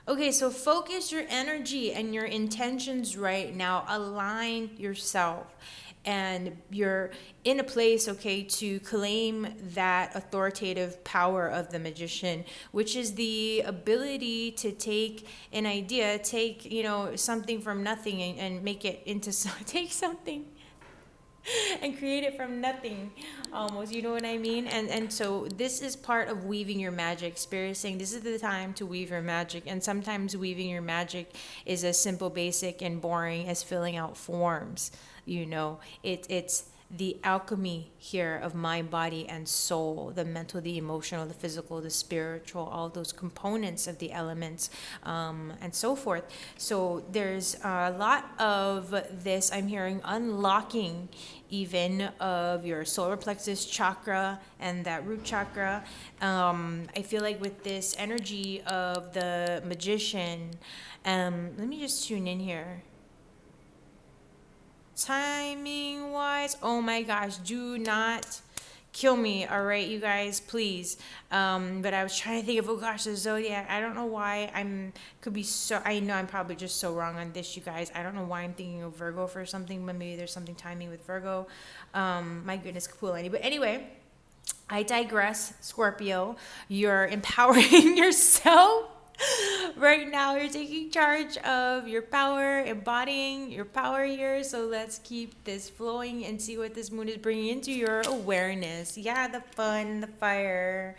Okay, so focus your energy and your intentions right now. Align yourself. And you're in a place, okay, to claim that authoritative power of the magician, which is the ability to take an idea, take, something from nothing and make it into, take something and create it from nothing, almost, you know what I mean? And so this is part of weaving your magic. Spirit saying this is the time to weave your magic. And sometimes weaving your magic is as simple, basic, and boring as filling out forms. It's the alchemy here of mind, body, and soul, the mental, the emotional, the physical, the spiritual, all those components of the elements, and so forth. So there's a lot of this, I'm hearing, unlocking even of your solar plexus chakra and that root chakra. I feel like with this energy of the magician, let me just tune in here. Timing wise, oh my gosh, do not kill me, all right, you guys, please. But I was trying to think of, oh gosh, the Zodiac. I don't know why I know I'm probably just so wrong on this, you guys. I don't know why I'm thinking of Virgo for something, but maybe there's something timing with Virgo. My goodness, Kapualani. But anyway, I digress, Scorpio. You're empowering yourself. Right now, you're taking charge of your power, embodying your power here. So let's keep this flowing and see what this moon is bringing into your awareness. Yeah, the fun, the fire.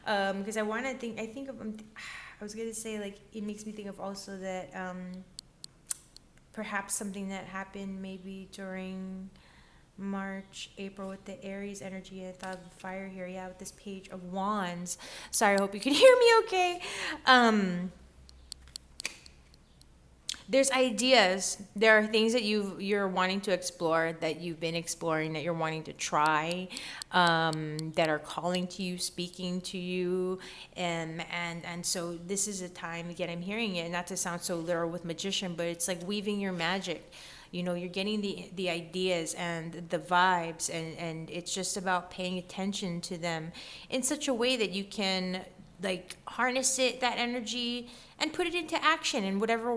Because I was going to say, like, it makes me think of also that perhaps something that happened maybe during March, April with the Aries energy. I thought of the fire here. Yeah, with this Page of Wands. Sorry, I hope you can hear me okay. there's ideas. There are things that you're wanting to explore, that you've been exploring, that you're wanting to try, that are calling to you, speaking to you, and so this is a time, again, I'm hearing it, not to sound so literal with magician, but it's like weaving your magic. You're getting the ideas and the vibes, and it's just about paying attention to them in such a way that you can like harness it, that energy, and put it into action in whatever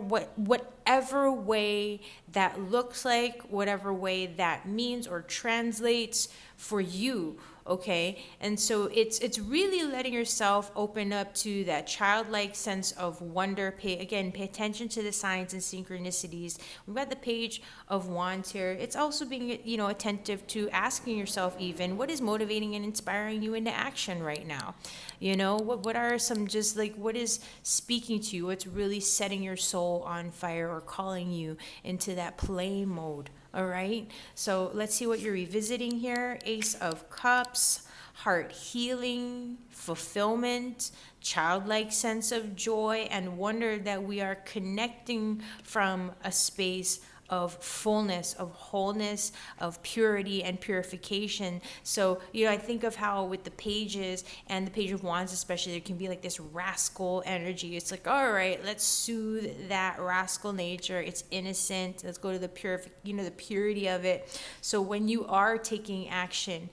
way that looks like, whatever way that means or translates for you. Okay, and so it's really letting yourself open up to that childlike sense of wonder. Pay attention to the signs and synchronicities. We've got the Page of Wands here. It's also being attentive to asking yourself, even, what is motivating and inspiring you into action right now. What are some, just like, what is speaking to you, what's really setting your soul on fire or calling you into that play mode. All right, so let's see what you're revisiting here. Ace of Cups, heart healing, fulfillment, childlike sense of joy and wonder, that we are connecting from a space of fullness, of wholeness, of purity and purification. So, I think of how with the pages and the Page of Wands especially, there can be like this rascal energy. It's like, all right, let's soothe that rascal nature. It's innocent. Let's go to the the purity of it. So when you are taking action,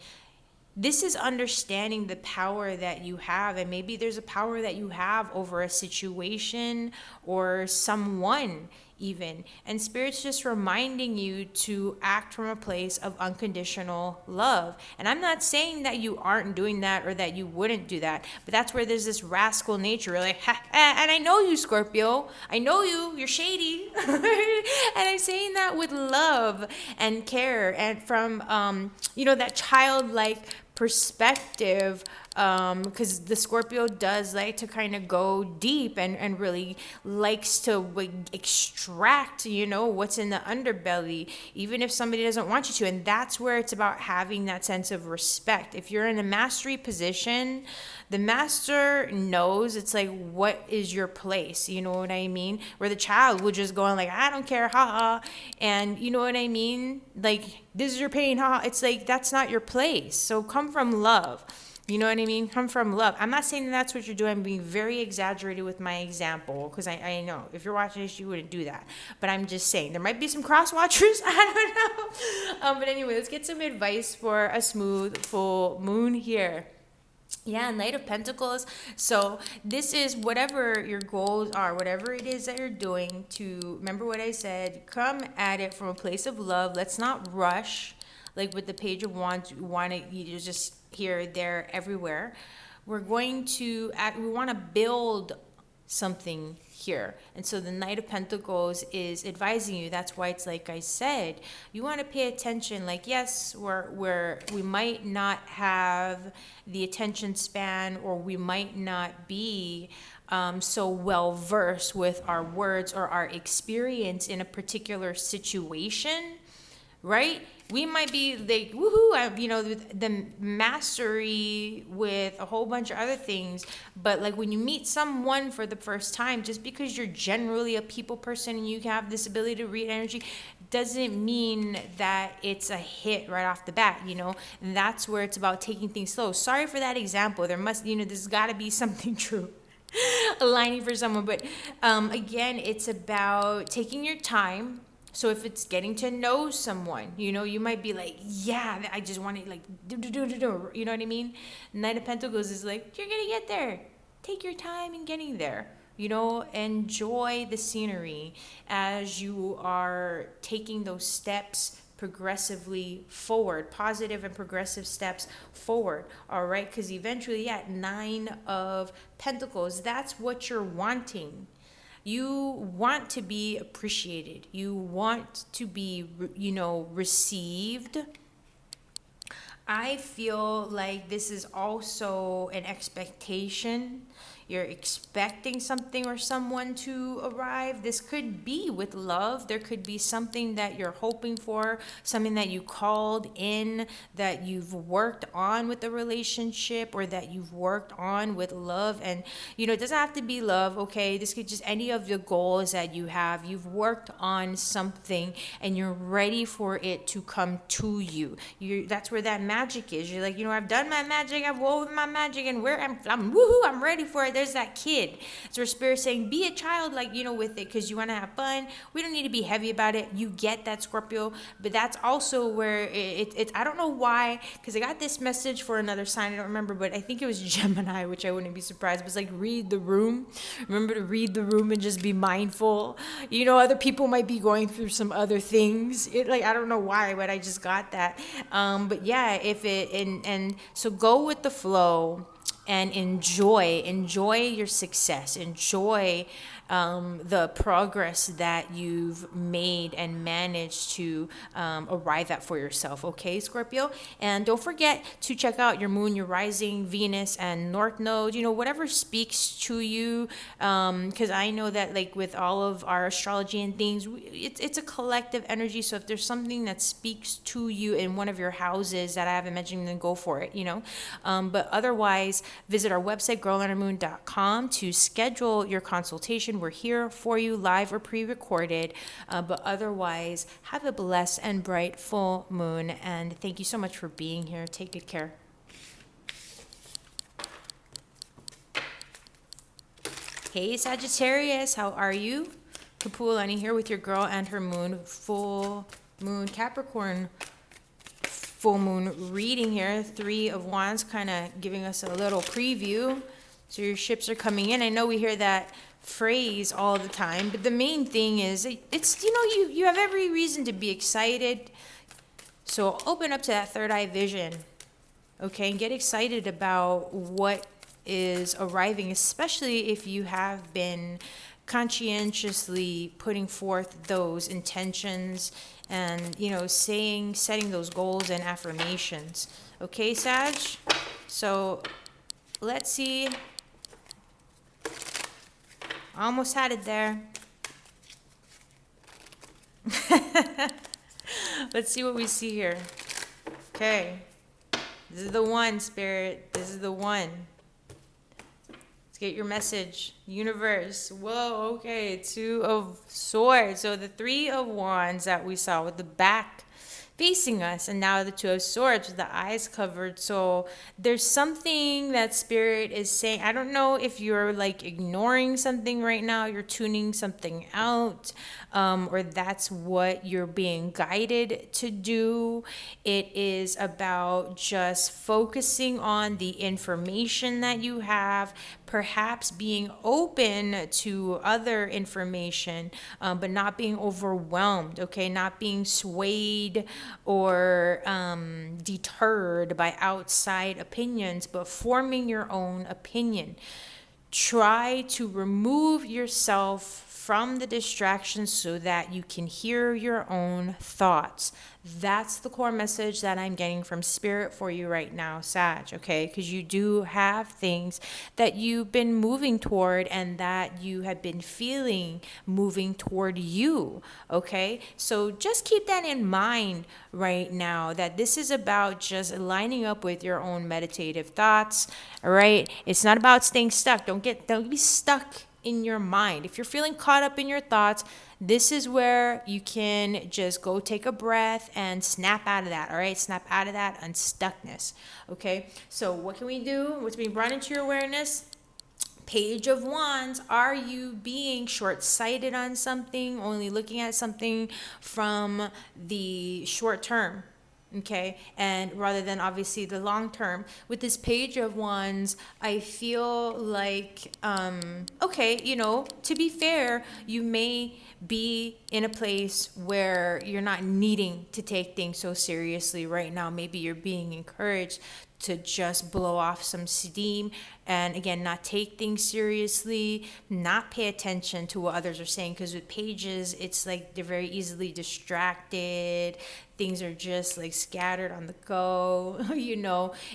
this is understanding the power that you have, and maybe there's a power that you have over a situation or someone even, and Spirit's just reminding you to act from a place of unconditional love. And I'm not saying that you aren't doing that or that you wouldn't do that, but that's where there's this rascal nature, like, and I know you, Scorpio, I know you're shady. And I'm saying that with love and care, and from that childlike perspective, because the Scorpio does like to kind of go deep and really likes to extract, what's in the underbelly, even if somebody doesn't want you to. And that's where it's about having that sense of respect. If you're in a mastery position, the master knows, it's like, what is your place? You know what I mean? Where the child will just go on like, I don't care, haha. And you know what I mean? Like, this is your pain, haha. It's like, that's not your place. So come from love. You know what I mean? Come from love. I'm not saying that's what you're doing. I'm being very exaggerated with my example, because I know if you're watching this, you wouldn't do that. But I'm just saying, there might be some cross watchers. I don't know. But anyway, let's get some advice for a smooth full moon here. Yeah, Knight of Pentacles. So this is whatever your goals are, whatever it is that you're doing, to remember what I said, come at it from a place of love. Let's not rush. Like with the Page of Wands, you want to just here, there, everywhere. We want to build something here. And so the Knight of Pentacles is advising you. That's why it's like I said, you want to pay attention. Like, yes, we might not have the attention span, or we might not be so well versed with our words or our experience in a particular situation, right? We might be like, woohoo, the mastery with a whole bunch of other things. But like when you meet someone for the first time, just because you're generally a people person and you have this ability to read energy, doesn't mean that it's a hit right off the bat, And that's where it's about taking things slow. Sorry for that example. There must, there's got to be something true aligning for someone. But again, it's about taking your time. So if it's getting to know someone, you might be like, yeah, I just want to like, do. You know what I mean? Knight of Pentacles is like, you're going to get there. Take your time in getting there. Enjoy the scenery as you are taking those steps progressively forward, positive and progressive steps forward. All right. Because eventually, 9 of Pentacles, that's what you're wanting. You want to be appreciated. You want to be, received. I feel like this is also an expectation. you're expecting something or someone to arrive. This could be with love. There could be something that you're hoping for, something that you called in, that you've worked on with the relationship, or that you've worked on with love. And it doesn't have to be love, okay? This could just any of the goals that you have. You've worked on something and you're ready for it to come to you. That's where that magic is. You're like, I've done my magic, I've woven my magic, and I'm woohoo, I'm ready for it. There's that kid. So Spirit's saying, be a child, with it, because you want to have fun. We don't need to be heavy about it. You get that, Scorpio, but that's also where it's I don't know why, because I got this message for another sign. I don't remember, but I think it was Gemini, which I wouldn't be surprised. But it's like, read the room. Remember to read the room and just be mindful. Other people might be going through some other things. I don't know why, but I just got that. But yeah, and so go with the flow and enjoy your success. Enjoy the progress that you've made and managed to arrive at for yourself, okay, Scorpio? And don't forget to check out your moon, your rising, Venus, and North Node, whatever speaks to you, because I know that with all of our astrology and things, it's a collective energy. So if there's something that speaks to you in one of your houses that I haven't mentioned, then go for it, but otherwise, visit our website, girlonhermoon.com, to schedule your consultation. We're here for you, live or pre-recorded, but otherwise, have a blessed and bright full moon, and thank you so much for being here. Take good care. Hey Sagittarius, how are you? Kapualani here with your girl and her moon, full moon Capricorn, full moon reading here. 3 of Wands, kind of giving us a little preview. So your ships are coming in. I know we hear that phrase all the time, but the main thing is it's you have every reason to be excited. So open up to that third eye vision, okay, and get excited about what is arriving, especially if you have been conscientiously putting forth those intentions and setting those goals and affirmations, okay, Sag? So let's see. Almost had it there. Let's see what we see here. Okay. This is the one, Spirit. This is the one. Let's get your message. Universe. Whoa, okay. 2 of Swords. So the 3 of Wands that we saw with the back facing us, and now the 2 of Swords with the eyes covered. So there's something that Spirit is saying. I don't know if you're ignoring something right now, you're tuning something out, or that's what you're being guided to do. It is about just focusing on the information that you have, perhaps being open to other information, but not being overwhelmed, okay? Not being swayed or deterred by outside opinions, but forming your own opinion. Try to remove yourself from the distractions so that you can hear your own thoughts. That's the core message that I'm getting from Spirit for you right now, Sag, okay? Because you do have things that you've been moving toward and that you have been feeling moving toward you, okay? So just keep that in mind right now, that this is about just lining up with your own meditative thoughts, all right? It's not about staying stuck. Don't be stuck in your mind. If you're feeling caught up in your thoughts, this is where you can just go take a breath and snap out of that, all right? Snap out of that unstuckness, okay? So what can we do? What's being brought into your awareness? Page of Wands. Are you being short-sighted on something, only looking at something from the short term? Okay, and rather than obviously the long term. With this Page of Wands, I feel like, okay, to be fair, you may be in a place where you're not needing to take things so seriously right now. Maybe you're being encouraged to just blow off some steam, and again, not take things seriously, not pay attention to what others are saying, because with pages, it's like they're very easily distracted. Things are just like scattered on the go.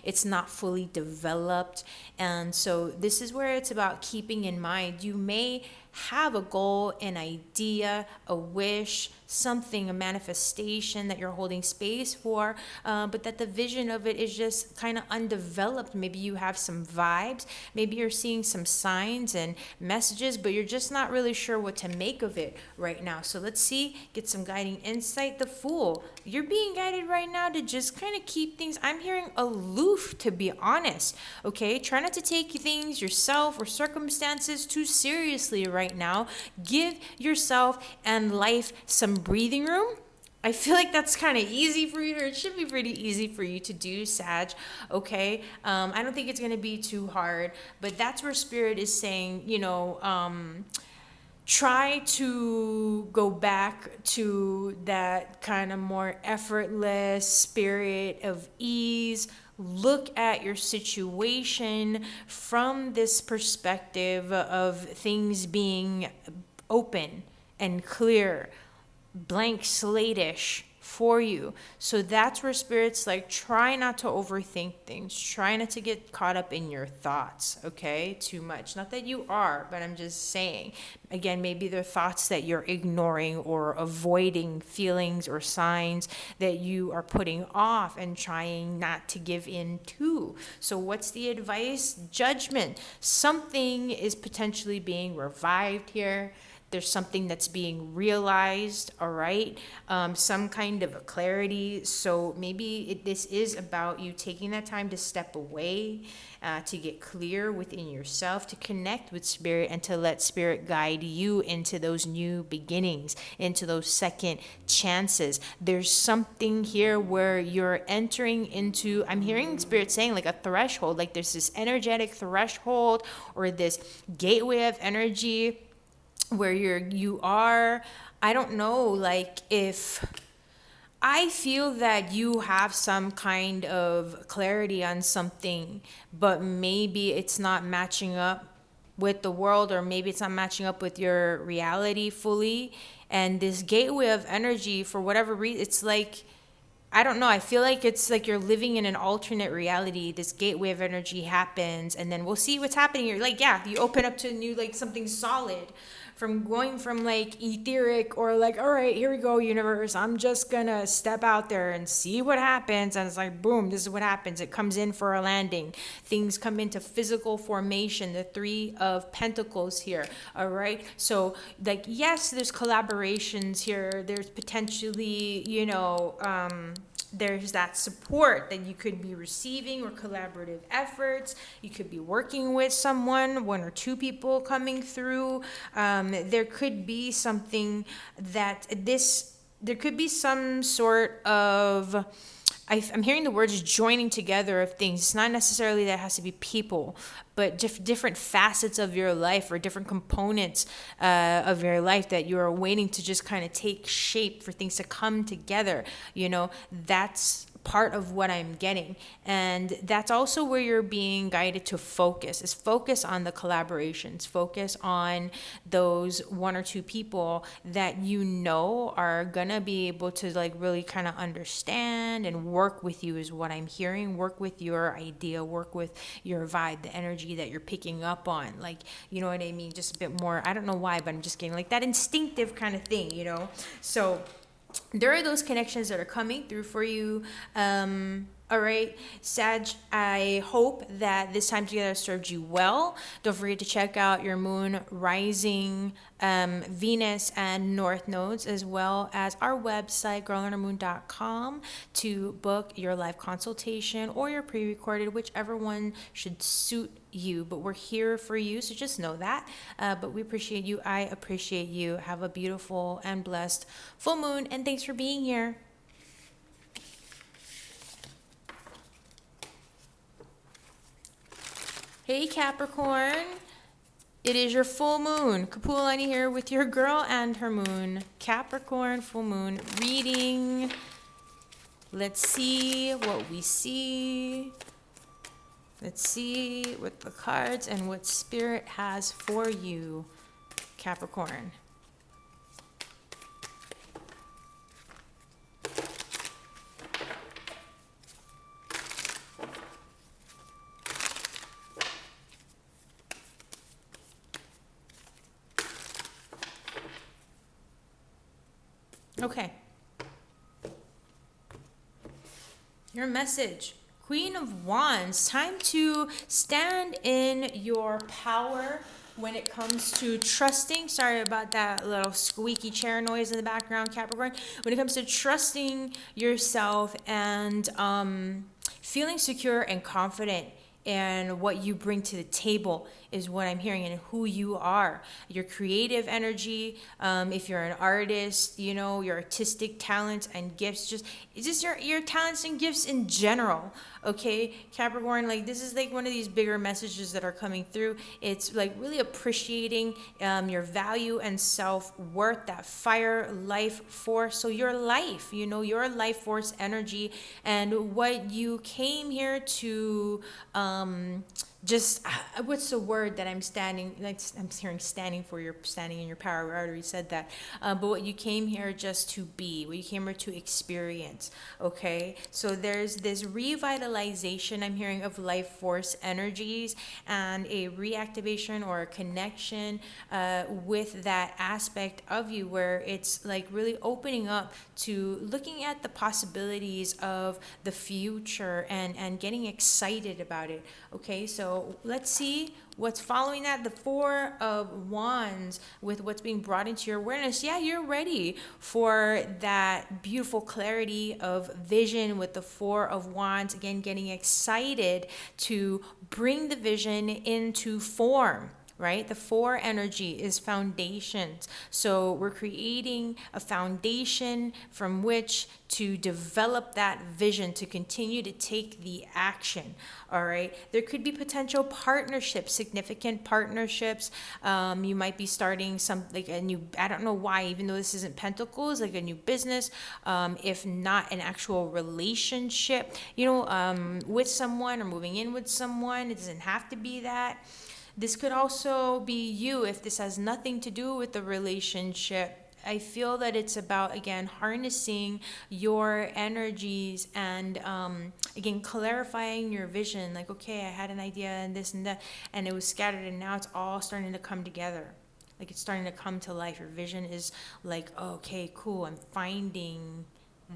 It's not fully developed. And so this is where it's about keeping in mind, you may have a goal, an idea, a wish, something, a manifestation that you're holding space for, but that the vision of it is just kind of undeveloped. Maybe you have some vibes, maybe you're seeing some signs and messages, but you're just not really sure what to make of it right now. So let's get some guiding insight. The Fool, you're being guided right now to just kind of keep things, I'm hearing aloof, to be honest. Okay, try not to take things, yourself or circumstances, too seriously right now. Give yourself and life some breathing room. I feel like that's kind of easy for you, or it should be pretty easy for you to do, Sag. Okay, I don't think it's going to be too hard, but that's where Spirit is saying, try to go back to that kind of more effortless spirit of ease. Look at your situation from this perspective of things being open and clear, blank slate-ish for you. So that's where Spirit's like, try not to overthink things. Try not to get caught up in your thoughts, okay, too much. Not that you are, but I'm just saying. Again, maybe they're thoughts that you're ignoring or avoiding, feelings or signs that you are putting off and trying not to give in to. So what's the advice? Judgment. Something is potentially being revived here. There's something that's being realized, all right? Some kind of a clarity. So maybe this is about you taking that time to step away, to get clear within yourself, to connect with Spirit, and to let Spirit guide you into those new beginnings, into those second chances. There's something here where you're entering into, I'm hearing Spirit saying like a threshold, like there's this energetic threshold or this gateway of energy where you are, I don't know, like if I feel that you have some kind of clarity on something, but maybe it's not matching up with the world, or maybe it's not matching up with your reality fully. And this gateway of energy, for whatever reason, it's like, I don't know. I feel like it's like you're living in an alternate reality. This gateway of energy happens, and then we'll see what's happening. You're like, yeah, you open up to new, like something solid, from going from like etheric or like, all right, here we go, universe. I'm just gonna step out there and see what happens. And it's like, boom, this is what happens. It comes in for a landing. Things come into physical formation. The Three of Pentacles here. All right. So like, yes, there's collaborations here. There's potentially, there's that support that you could be receiving, or collaborative efforts. You could be working with someone, one or two people coming through. There could be something that there could be some sort of, I'm hearing the words joining together of things. It's not necessarily that it has to be people, but different facets of your life, or different components of your life that you're waiting to just kind of take shape, for things to come together. That's part of what I'm getting. And that's also where you're being guided to focus, is focus on the collaborations, focus on those one or two people that are gonna be able to like really kind of understand and work with you, is what I'm hearing. Work with your idea, work with your vibe, the energy that you're picking up on. Like, you know what I mean? Just a bit more, I don't know why, but I'm just getting like that instinctive kind of thing, So there are those connections that are coming through for you. All right, Sag, I hope that this time together served you well. Don't forget to check out your moon, rising, Venus, and north nodes, as well as our website, girlonhermoon.com, to book your live consultation or your pre-recorded, whichever one should suit you. But we're here for you, so just know that. But we appreciate you. I appreciate you. Have a beautiful and blessed full moon, and thanks for being here. Hey Capricorn, it is your full moon. Kapualani here with your girl and her moon. Capricorn full moon reading. Let's see what we see. Let's see what the cards and what Spirit has for you, Capricorn. Okay. Your message. Queen of Wands, time to stand in your power when it comes to trusting. Sorry about that little squeaky chair noise in the background, Capricorn. When it comes to trusting yourself and feeling secure and confident in what you bring to the table is what I'm hearing, and who you are. Your creative energy, if you're an artist, you know, your artistic talents and gifts, just your talents and gifts in general. Okay, Capricorn, like this is like one of these bigger messages that are coming through. It's like really appreciating your value and self-worth, that fire life force. So your life, you know, your life force energy, and what you came here to just what's the word that I'm standing, like I'm hearing standing for, you're standing in your power. I already said that. But what you came here just to be, what you came here to experience. Okay, so there's this revitalization I'm hearing of life force energies, and a reactivation or a connection with that aspect of you, where it's like really opening up to looking at the possibilities of the future and getting excited about it. Okay, so let's see what's following that. The Four of Wands, with what's being brought into your awareness. Yeah, you're ready for that beautiful clarity of vision with the Four of Wands. Again, getting excited to bring the vision into form. Right? The four energy is foundations. So we're creating a foundation from which to develop that vision, to continue to take the action. All right. There could be potential partnerships, significant partnerships. You might be starting some, like a new, I don't know why, even though this isn't Pentacles, like a new business, if not an actual relationship, you know, with someone, or moving in with someone. It doesn't have to be that. This could also be you if this has nothing to do with the relationship. I feel that it's about, again, harnessing your energies and, again, clarifying your vision. Like, okay, I had an idea and this and that, and it was scattered, and now it's all starting to come together. Like, it's starting to come to life. Your vision is like, okay, cool, I'm finding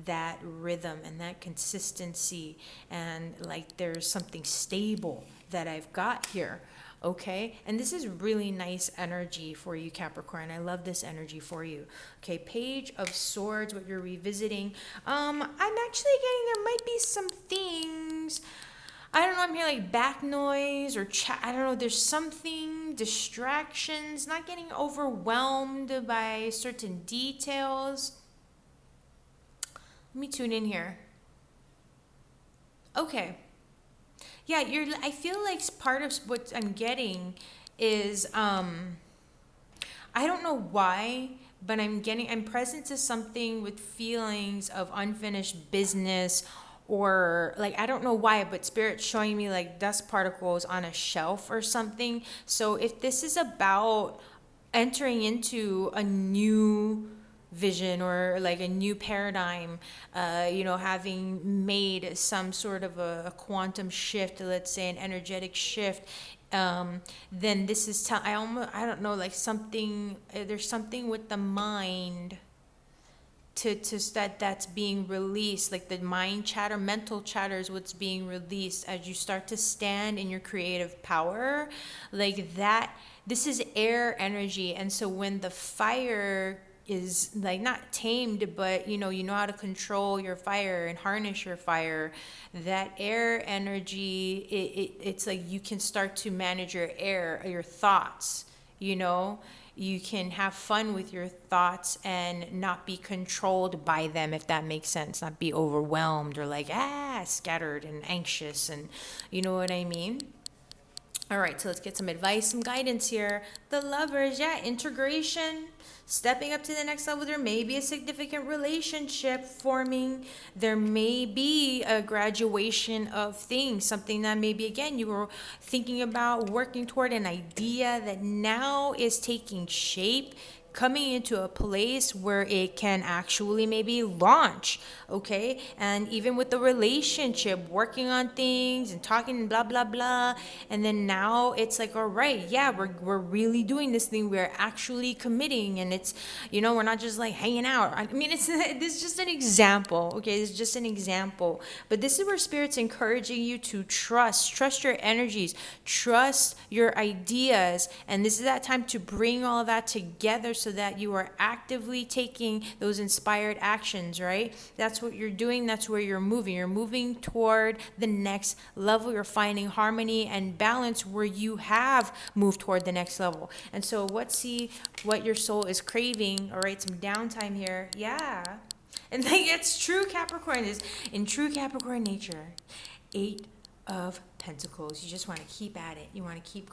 that rhythm and that consistency, and like there's something stable that I've got here. Okay, and this is really nice energy for you, Capricorn. I love this energy for you. Okay, Page of Swords, what you're revisiting. I'm actually getting, there might be some things, I don't know, I'm hearing like back noise or chat. I don't know, there's something, distractions, not getting overwhelmed by certain details. Let me tune in here. Okay. Yeah, I feel like part of what I'm getting is, I don't know why, but I'm present to something with feelings of unfinished business, or like, I don't know why, but Spirit's showing me like dust particles on a shelf or something. So if this is about entering into a new vision or like a new paradigm, you know, having made some sort of a quantum shift, let's say an energetic shift, then this is I don't know, like something, there's something with the mind to that's being released, like the mind chatter, mental chatter is what's being released as you start to stand in your creative power, like that. This is air energy, and so when the fire is like not tamed, but you know how to control your fire and harness your fire, that air energy, it's like you can start to manage your air, your thoughts, you know. You can have fun with your thoughts and not be controlled by them, if that makes sense. Not be overwhelmed or like scattered and anxious, and you know what I mean. All right, so let's get some advice, some guidance here. The Lovers, yeah, integration, stepping up to the next level. There may be a significant relationship forming. There may be a graduation of things, something that maybe, again, you were thinking about working toward an idea that now is taking shape, coming into a place where it can actually maybe launch, okay? And even with the relationship, working on things and talking blah blah blah, and then now it's like, all right, yeah, we're really doing this thing, we're actually committing, and it's, we're not just like hanging out. I mean, it's this is just an example, okay? It's just an example, but this is where spirit's encouraging you to trust your energies, trust your ideas, and this is that time to bring all of that together so that you are actively taking those inspired actions, right? That's what you're doing. That's where you're moving. You're moving toward the next level. You're finding harmony and balance where you have moved toward the next level. And so see what your soul is craving. All right, some downtime here. Yeah. And like, it's true Capricorn is in true Capricorn nature. 8 of Pentacles. You just want to keep at it. You want to keep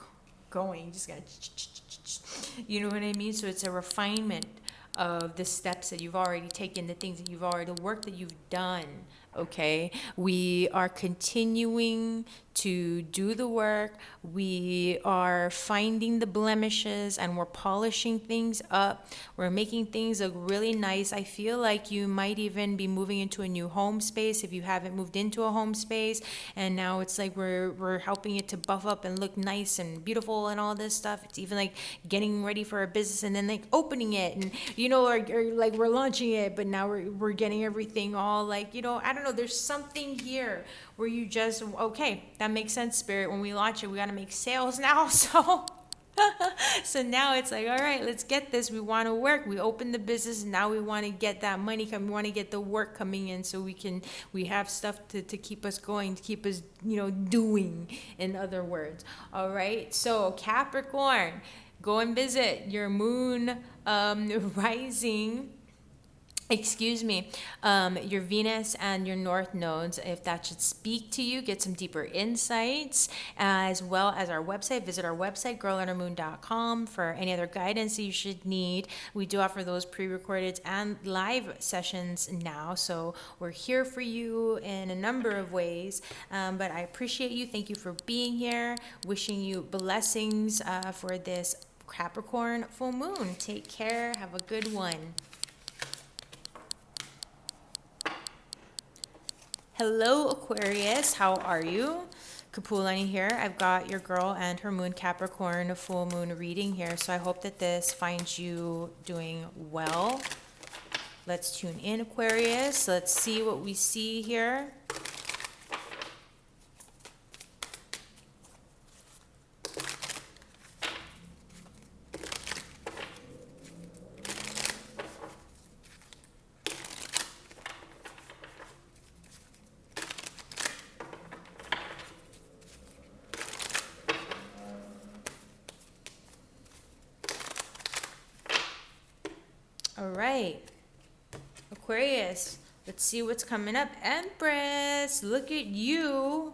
going. You just got to, you know what I mean? So it's a refinement of the steps that you've already taken, the things that you've already, the work that you've done. Okay, we are continuing to do the work. We are finding the blemishes and we're polishing things up. We're making things look really nice. I feel like you might even be moving into a new home space if you haven't moved into a home space. And now it's like we're helping it to buff up and look nice and beautiful and all this stuff. It's even like getting ready for a business and then like opening it and or like we're launching it, but now we're getting everything all like, I don't know, there's something here where you just, okay, that makes sense, Spirit. When we launch it, we got to make sales now. So now it's like, all right, let's get this. We want to work. We open the business. And now we want to get that money coming. We want to get the work coming in so we have stuff to keep us going, to keep us, doing, in other words. All right. So Capricorn, go and visit your moon rising. Your Venus and your North nodes, if that should speak to you, get some deeper insights, as well as our website. Visit our website, girlundermoon.com, for any other guidance that you should need. We do offer those pre-recorded and live sessions now, so we're here for you in a number of ways. But I appreciate you. Thank you for being here. Wishing you blessings for this Capricorn full moon. Take care. Have a good one. Hello, Aquarius. How are you? Kapualani here. I've got your girl and her moon Capricorn full moon reading here. So I hope that this finds you doing well. Let's tune in, Aquarius. Let's see what we see here. All right, Aquarius, let's see what's coming up. Empress, look at you.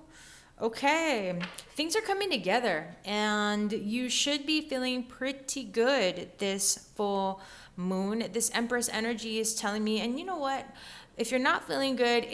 Okay, things are coming together and you should be feeling pretty good this full moon. This Empress energy is telling me, and you know what? If you're not feeling good,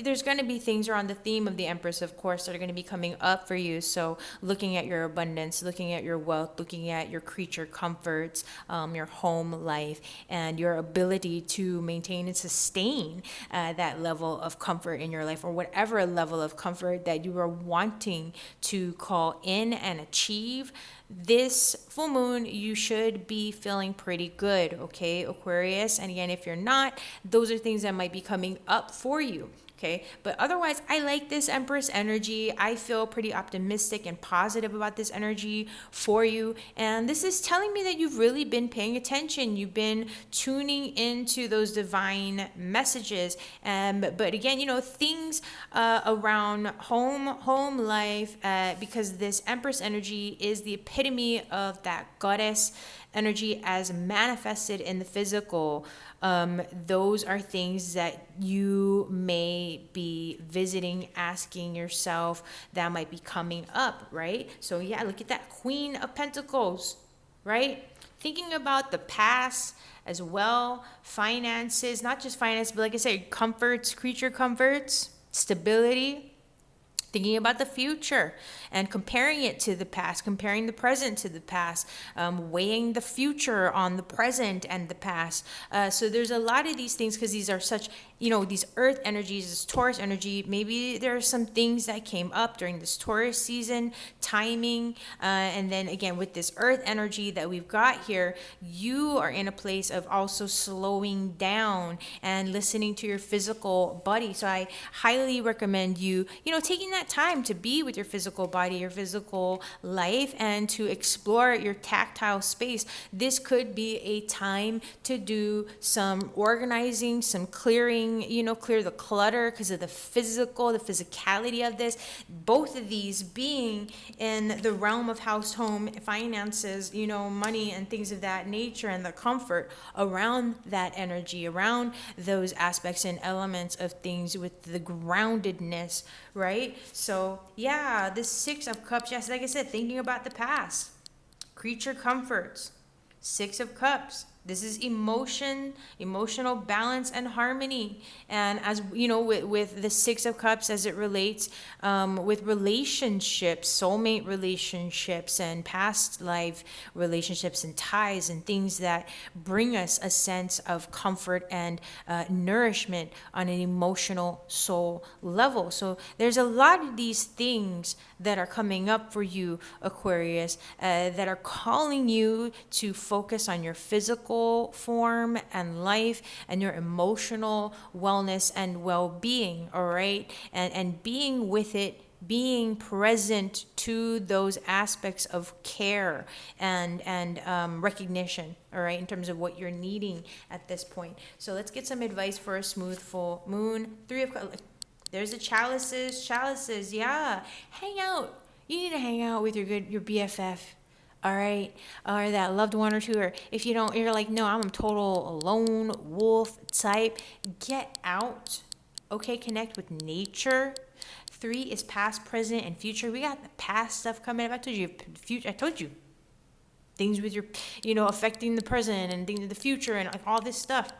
there's going to be things around the theme of the Empress, of course, that are going to be coming up for you. So looking at your abundance, looking at your wealth, looking at your creature comforts, your home life, and your ability to maintain and sustain that level of comfort in your life, or whatever level of comfort that you are wanting to call in and achieve. This full moon, you should be feeling pretty good, okay, Aquarius? And again, if you're not, those are things that might be coming up for you. Okay, but otherwise, I like this Empress energy. I feel pretty optimistic and positive about this energy for you. And this is telling me that you've really been paying attention. You've been tuning into those divine messages. But again, things around home life, because this Empress energy is the epitome of that goddess energy as manifested in the physical. Those are things that you may be visiting, asking yourself, that might be coming up, right? So yeah, look at that Queen of Pentacles, right? Thinking about the past as well, finances, not just finance, but like I said, comforts, creature comforts, stability, thinking about the future and comparing it to the past, comparing the present to the past, weighing the future on the present and the past. So there's a lot of these things, because these are such, these earth energies, this Taurus energy. Maybe there are some things that came up during this Taurus season, timing. And then again, with this earth energy that we've got here, you are in a place of also slowing down and listening to your physical body. So I highly recommend you, taking that time to be with your physical body, your physical life, and to explore your tactile space. This could be a time to do some organizing, some clearing, clear the clutter because of the physicality of this. Both of these being in the realm of house, home, finances, money and things of that nature, and the comfort around that energy, around those aspects and elements of things with the groundedness, right? So yeah, this Six of Cups, yes, like I said, thinking about the past, creature comforts, Six of Cups. This is emotional balance and harmony. And as with the Six of Cups, as it relates with relationships, soulmate relationships and past life relationships and ties and things that bring us a sense of comfort and nourishment on an emotional soul level. So there's a lot of these things that are coming up for you, Aquarius, that are calling you to focus on your physical form and life and your emotional wellness and well-being, all right? And being with it, being present to those aspects of care and recognition, all right, in terms of what you're needing at this point. So let's get some advice for a smooth full moon. There's the chalices, yeah. Hang out. You need to hang out with your BFF. All right, or that loved one or two, or if you don't, you're like, no, I'm a total lone wolf type. Get out, okay? Connect with nature. 3 is past, present, and future. We got the past stuff coming up. I told you, future. I told you, things with your, affecting the present and things of the future and like all this stuff.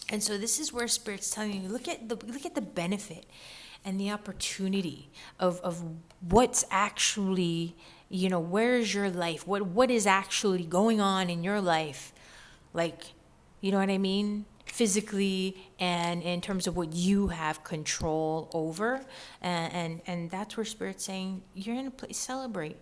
And so this is where Spirit's telling you, look at the benefit and the opportunity of what's actually, where's your life? What is actually going on in your life? Like, you know what I mean? Physically and in terms of what you have control over. And that's where Spirit's saying, you're in a place, celebrate.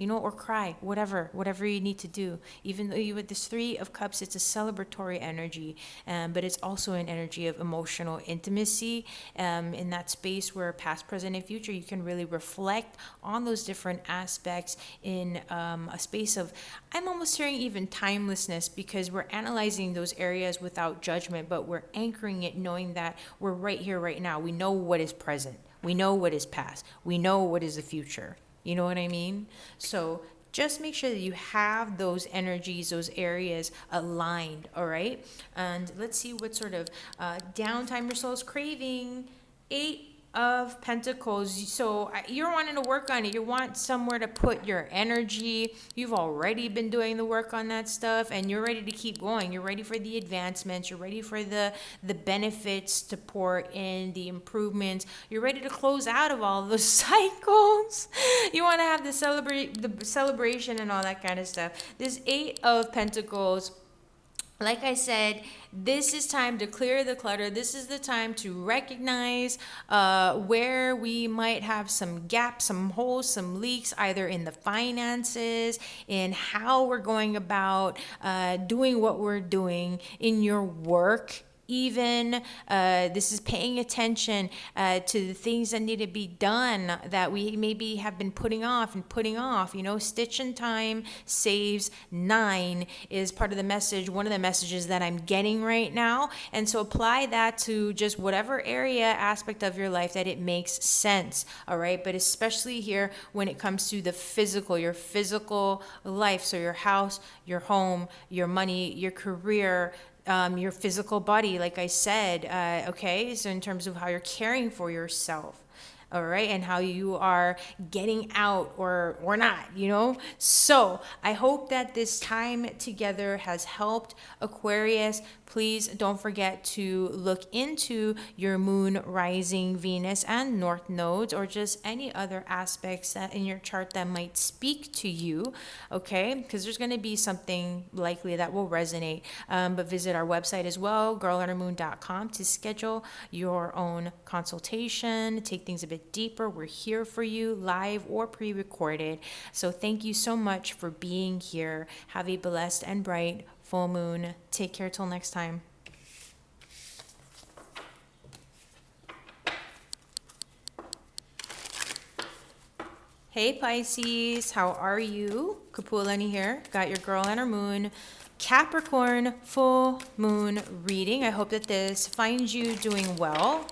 Or cry, whatever you need to do. Even though you with this 3 of Cups, it's a celebratory energy, but it's also an energy of emotional intimacy. In that space where past, present, and future, you can really reflect on those different aspects in a space of, I'm almost hearing even timelessness, because we're analyzing those areas without judgment, but we're anchoring it knowing that we're right here, right now. We know what is present. We know what is past. We know what is the future. You know what I mean? So just make sure that you have those energies, those areas aligned, all right? And let's see what sort of downtime your soul's craving. 8 of Pentacles. So you're wanting to work on it. You want somewhere to put your energy. You've already been doing the work on that stuff, and you're ready to keep going. You're ready for the advancements. You're ready for the benefits to pour in, the improvements. You're ready to close out of all those cycles. You want to have the celebration and all that kind of stuff. This 8 of Pentacles, like I said, this is time to clear the clutter. This is the time to recognize where we might have some gaps, some holes, some leaks, either in the finances, in how we're going about doing what we're doing, in your work, even. This is paying attention to the things that need to be done that we maybe have been putting off and putting off. Stitch in time saves 9 is part of the message, one of the messages that I'm getting right now. And so apply that to just whatever area, aspect of your life that it makes sense. All right. But especially here when it comes to the physical, your physical life. So your house, your home, your money, your career, your physical body, like I said, okay? So in terms of how you're caring for yourself, all right, and how you are getting out or not, So I hope that this time together has helped, Aquarius. Please don't forget to look into your moon, rising, Venus, and north nodes, or just any other aspects that in your chart that might speak to you, okay? Because there's going to be something likely that will resonate. But visit our website as well, girlundermoon.com, to schedule your own consultation, take things a bit deeper. We're here for you, live or pre-recorded. So thank you so much for being here. Have a blessed and bright full moon. Take care till next time. Hey Pisces, how are you? Kapualani here. Got your girl and her moon Capricorn full moon reading. I hope that this finds you doing well.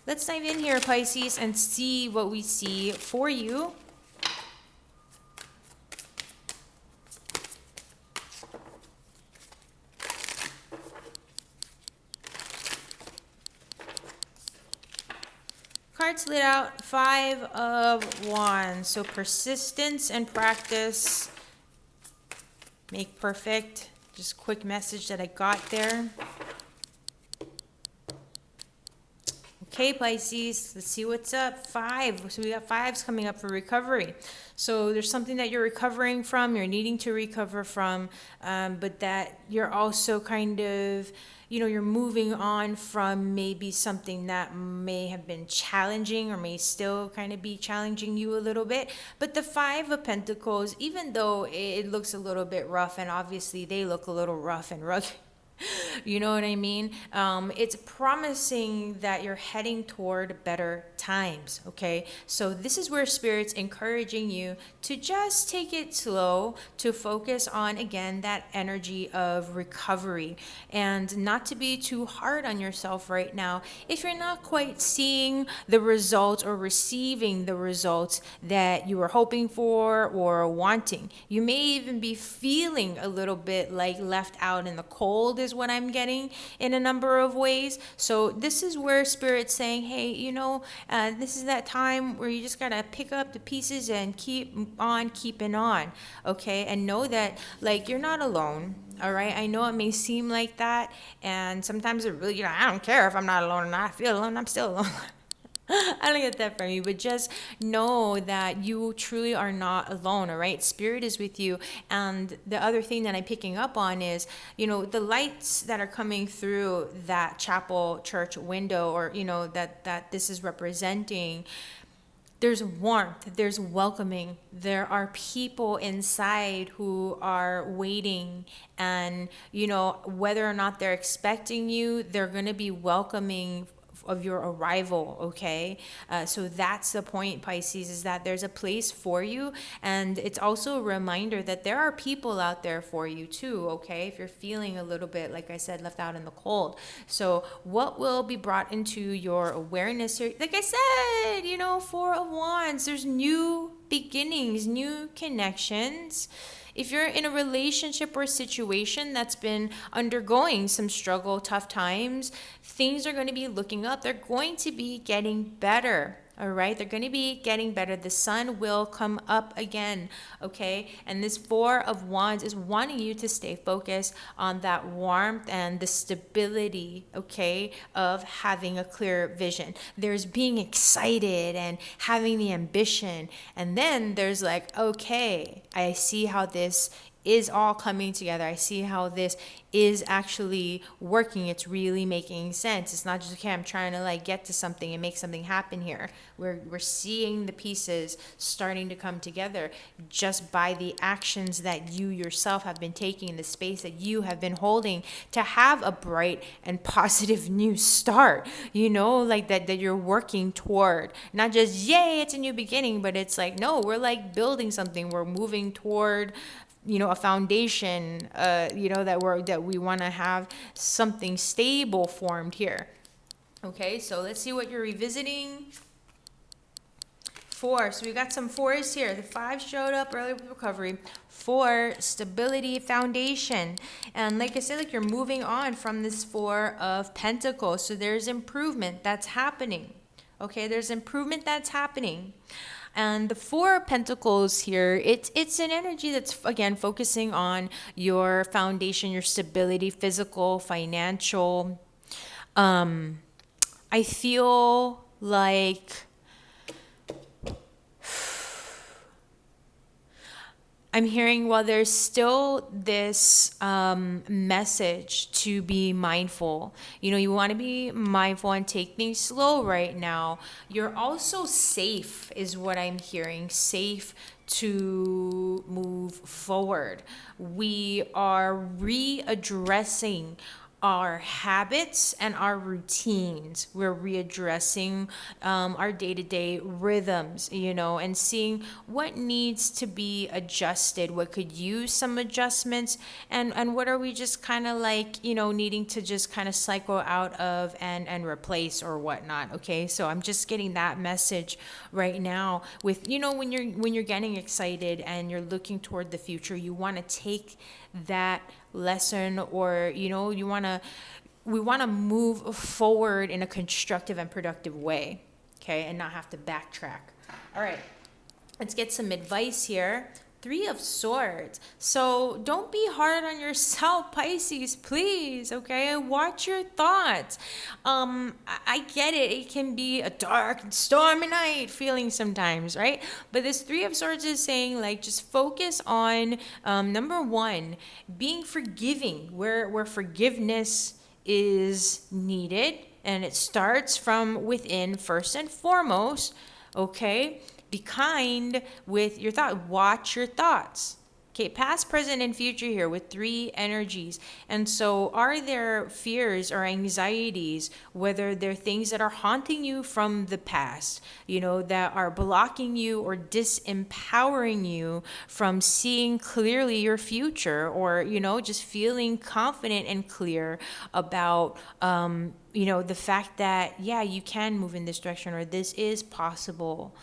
Let's dive in here, Pisces, and see what we see for you. Cards laid out, 5 of Wands. So persistence and practice make perfect. Just quick message that I got there. Okay, Pisces, let's see what's up. 5. So we got 5s coming up for recovery. So there's something that you're recovering from, you're needing to recover from, but that you're also kind of, you're moving on from maybe something that may have been challenging or may still kind of be challenging you a little bit. But the 5 of Pentacles, even though it looks a little bit rough, and obviously they look a little rough and rugged, you know what I mean? It's promising that you're heading toward better times, okay? So this is where Spirit's encouraging you to just take it slow, to focus on, again, that energy of recovery, and not to be too hard on yourself right now if you're not quite seeing the results or receiving the results that you were hoping for or wanting. You may even be feeling a little bit like left out in the cold is what I'm getting in a number of ways. So this is where Spirit's saying, hey, this is that time where you just gotta pick up the pieces and keep on keeping on, okay? And know that, like, you're not alone, all right? I know it may seem like that, and sometimes it really, I don't care if I'm not alone or not. I feel alone, I'm still alone. I don't get that from you, but just know that you truly are not alone, all right? Spirit is with you. And the other thing that I'm picking up on is, the lights that are coming through that chapel church window, or, that this is representing. There's warmth, there's welcoming. There are people inside who are waiting, and, whether or not they're expecting you, they're going to be welcoming of your arrival, okay? So that's the point, Pisces, is that there's a place for you, and it's also a reminder that there are people out there for you too, okay? If you're feeling a little bit, like I said, left out in the cold. So what will be brought into your awareness here? Like I said, 4 of Wands, there's new beginnings, new connections. If you're in a relationship or situation that's been undergoing some struggle, tough times, things are going to be looking up. They're going to be getting better. All right, they're going to be getting better. The sun will come up again, okay? And this 4 of Wands is wanting you to stay focused on that warmth and the stability, okay, of having a clear vision. There's being excited and having the ambition. And then there's like, okay, I see how this is all coming together. I see how this is actually working. It's really making sense. It's not just, okay, I'm trying to like get to something and make something happen here. We're seeing the pieces starting to come together just by the actions that you yourself have been taking in the space that you have been holding to have a bright and positive new start, like that you're working toward. Not just, yay, it's a new beginning, but it's like, no, we're like building something. We're moving toward a foundation, that we want to have something stable formed here. Okay, so let's see what you're revisiting. 4, so we got some 4s here. The 5 showed up early with recovery. 4, stability, foundation. And like I said, like you're moving on from this 4 of Pentacles. So there's improvement that's happening. Okay, there's improvement that's happening. And the 4 of Pentacles here, it's an energy that's, again, focusing on your foundation, your stability, physical, financial. I feel like I'm hearing, while there's still this message to be mindful, you want to be mindful and take things slow right now. You're also safe, is what I'm hearing, safe to move forward. We are readdressing our habits and our routines. We're readdressing our day-to-day rhythms, and seeing what needs to be adjusted, what could use some adjustments, and what are we just kind of like, needing to just kind of cycle out of and replace or whatnot. Okay, so I'm just getting that message right now with, when you're getting excited and you're looking toward the future, you want to take that lesson, or we want to move forward in a constructive and productive way, okay, and not have to backtrack. All right, let's get some advice here. 3 of Swords. So don't be hard on yourself, Pisces, please, okay? Watch your thoughts. I get it. It can be a dark and stormy night feeling sometimes, right? But this 3 of Swords is saying, like, just focus on, number 1, being forgiving, where forgiveness is needed. And it starts from within first and foremost, okay? Be kind with your thought. Watch your thoughts. Okay, past, present, and future here with 3 energies. And so are there fears or anxieties, whether they're things that are haunting you from the past, that are blocking you or disempowering you from seeing clearly your future, or, just feeling confident and clear about, the fact that, yeah, you can move in this direction, or this is possible.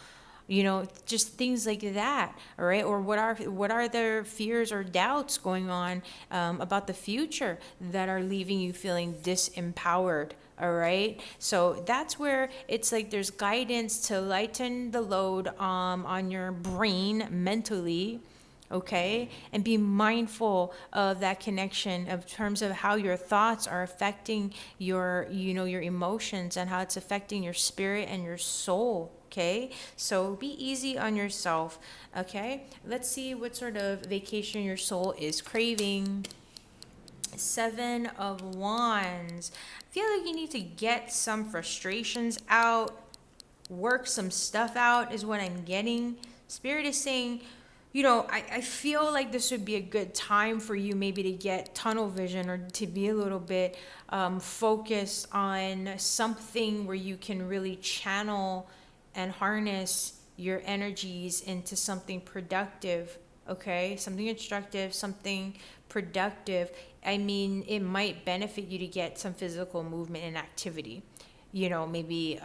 Just things like that, all right? Or what are their fears or doubts going on about the future that are leaving you feeling disempowered, all right? So that's where it's like there's guidance to lighten the load on your brain mentally, okay? And be mindful of that connection in terms of how your thoughts are affecting your emotions, and how it's affecting your spirit and your soul. Okay, so be easy on yourself. Okay, let's see what sort of vacation your soul is craving. 7 of Wands. I feel like you need to get some frustrations out, work some stuff out, is what I'm getting. Spirit is saying, I feel like this would be a good time for you maybe to get tunnel vision, or to be a little bit focused on something where you can really channel and harness your energies into something productive, okay? Something constructive, something productive. I mean, it might benefit you to get some physical movement and activity. Maybe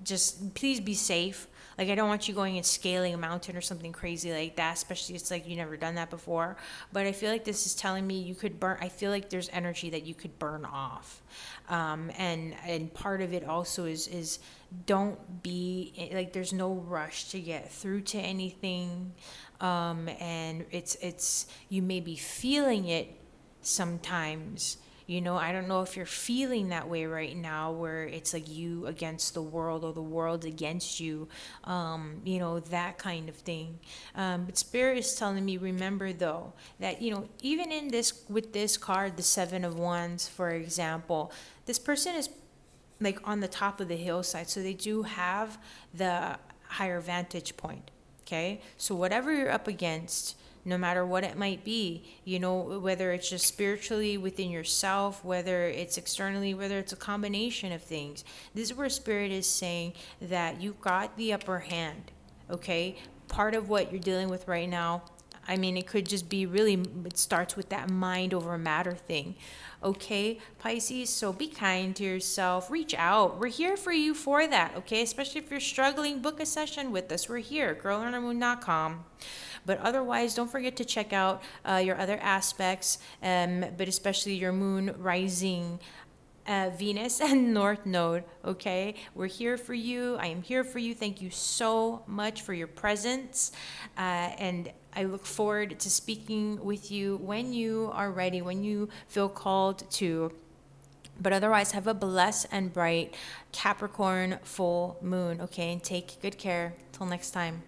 just please be safe. Like, I don't want you going and scaling a mountain or something crazy like that, especially it's like you've never done that before. But I feel like this is telling me you could burn. I feel like there's energy that you could burn off. And part of it also is don't be like, there's no rush to get through to anything. And it's you may be feeling it sometimes, You know, I don't know if you're feeling that way right now, where it's like you against the world or the world against you, you know, that kind of thing. But Spirit is telling me, remember though, that, you know, even in this, with this card, the Seven of Wands, for example, this person is like on the top of the hillside. So they do have the higher vantage point. Okay. So whatever you're up against, no matter what it might be, you know, whether it's just spiritually within yourself, whether it's externally, whether it's a combination of things, this is where Spirit is saying that you got the upper hand. Okay. Part of what you're dealing with right now, I mean, it could just be really, it starts with that mind over matter thing. Okay, Pisces, so be kind to yourself. Reach out. We're here for you for that, okay? Especially if you're struggling, book a session with us. We're here, girlonhermoon.com. But otherwise, don't forget to check out your other aspects, but especially your moon, rising, Venus, and North Node. Okay, we're here for you. I am here for you. Thank you so much for your presence, and I look forward to speaking with you when you are ready, when you feel called to. But otherwise, have a blessed and bright Capricorn full moon. Okay, and take good care. Till next time.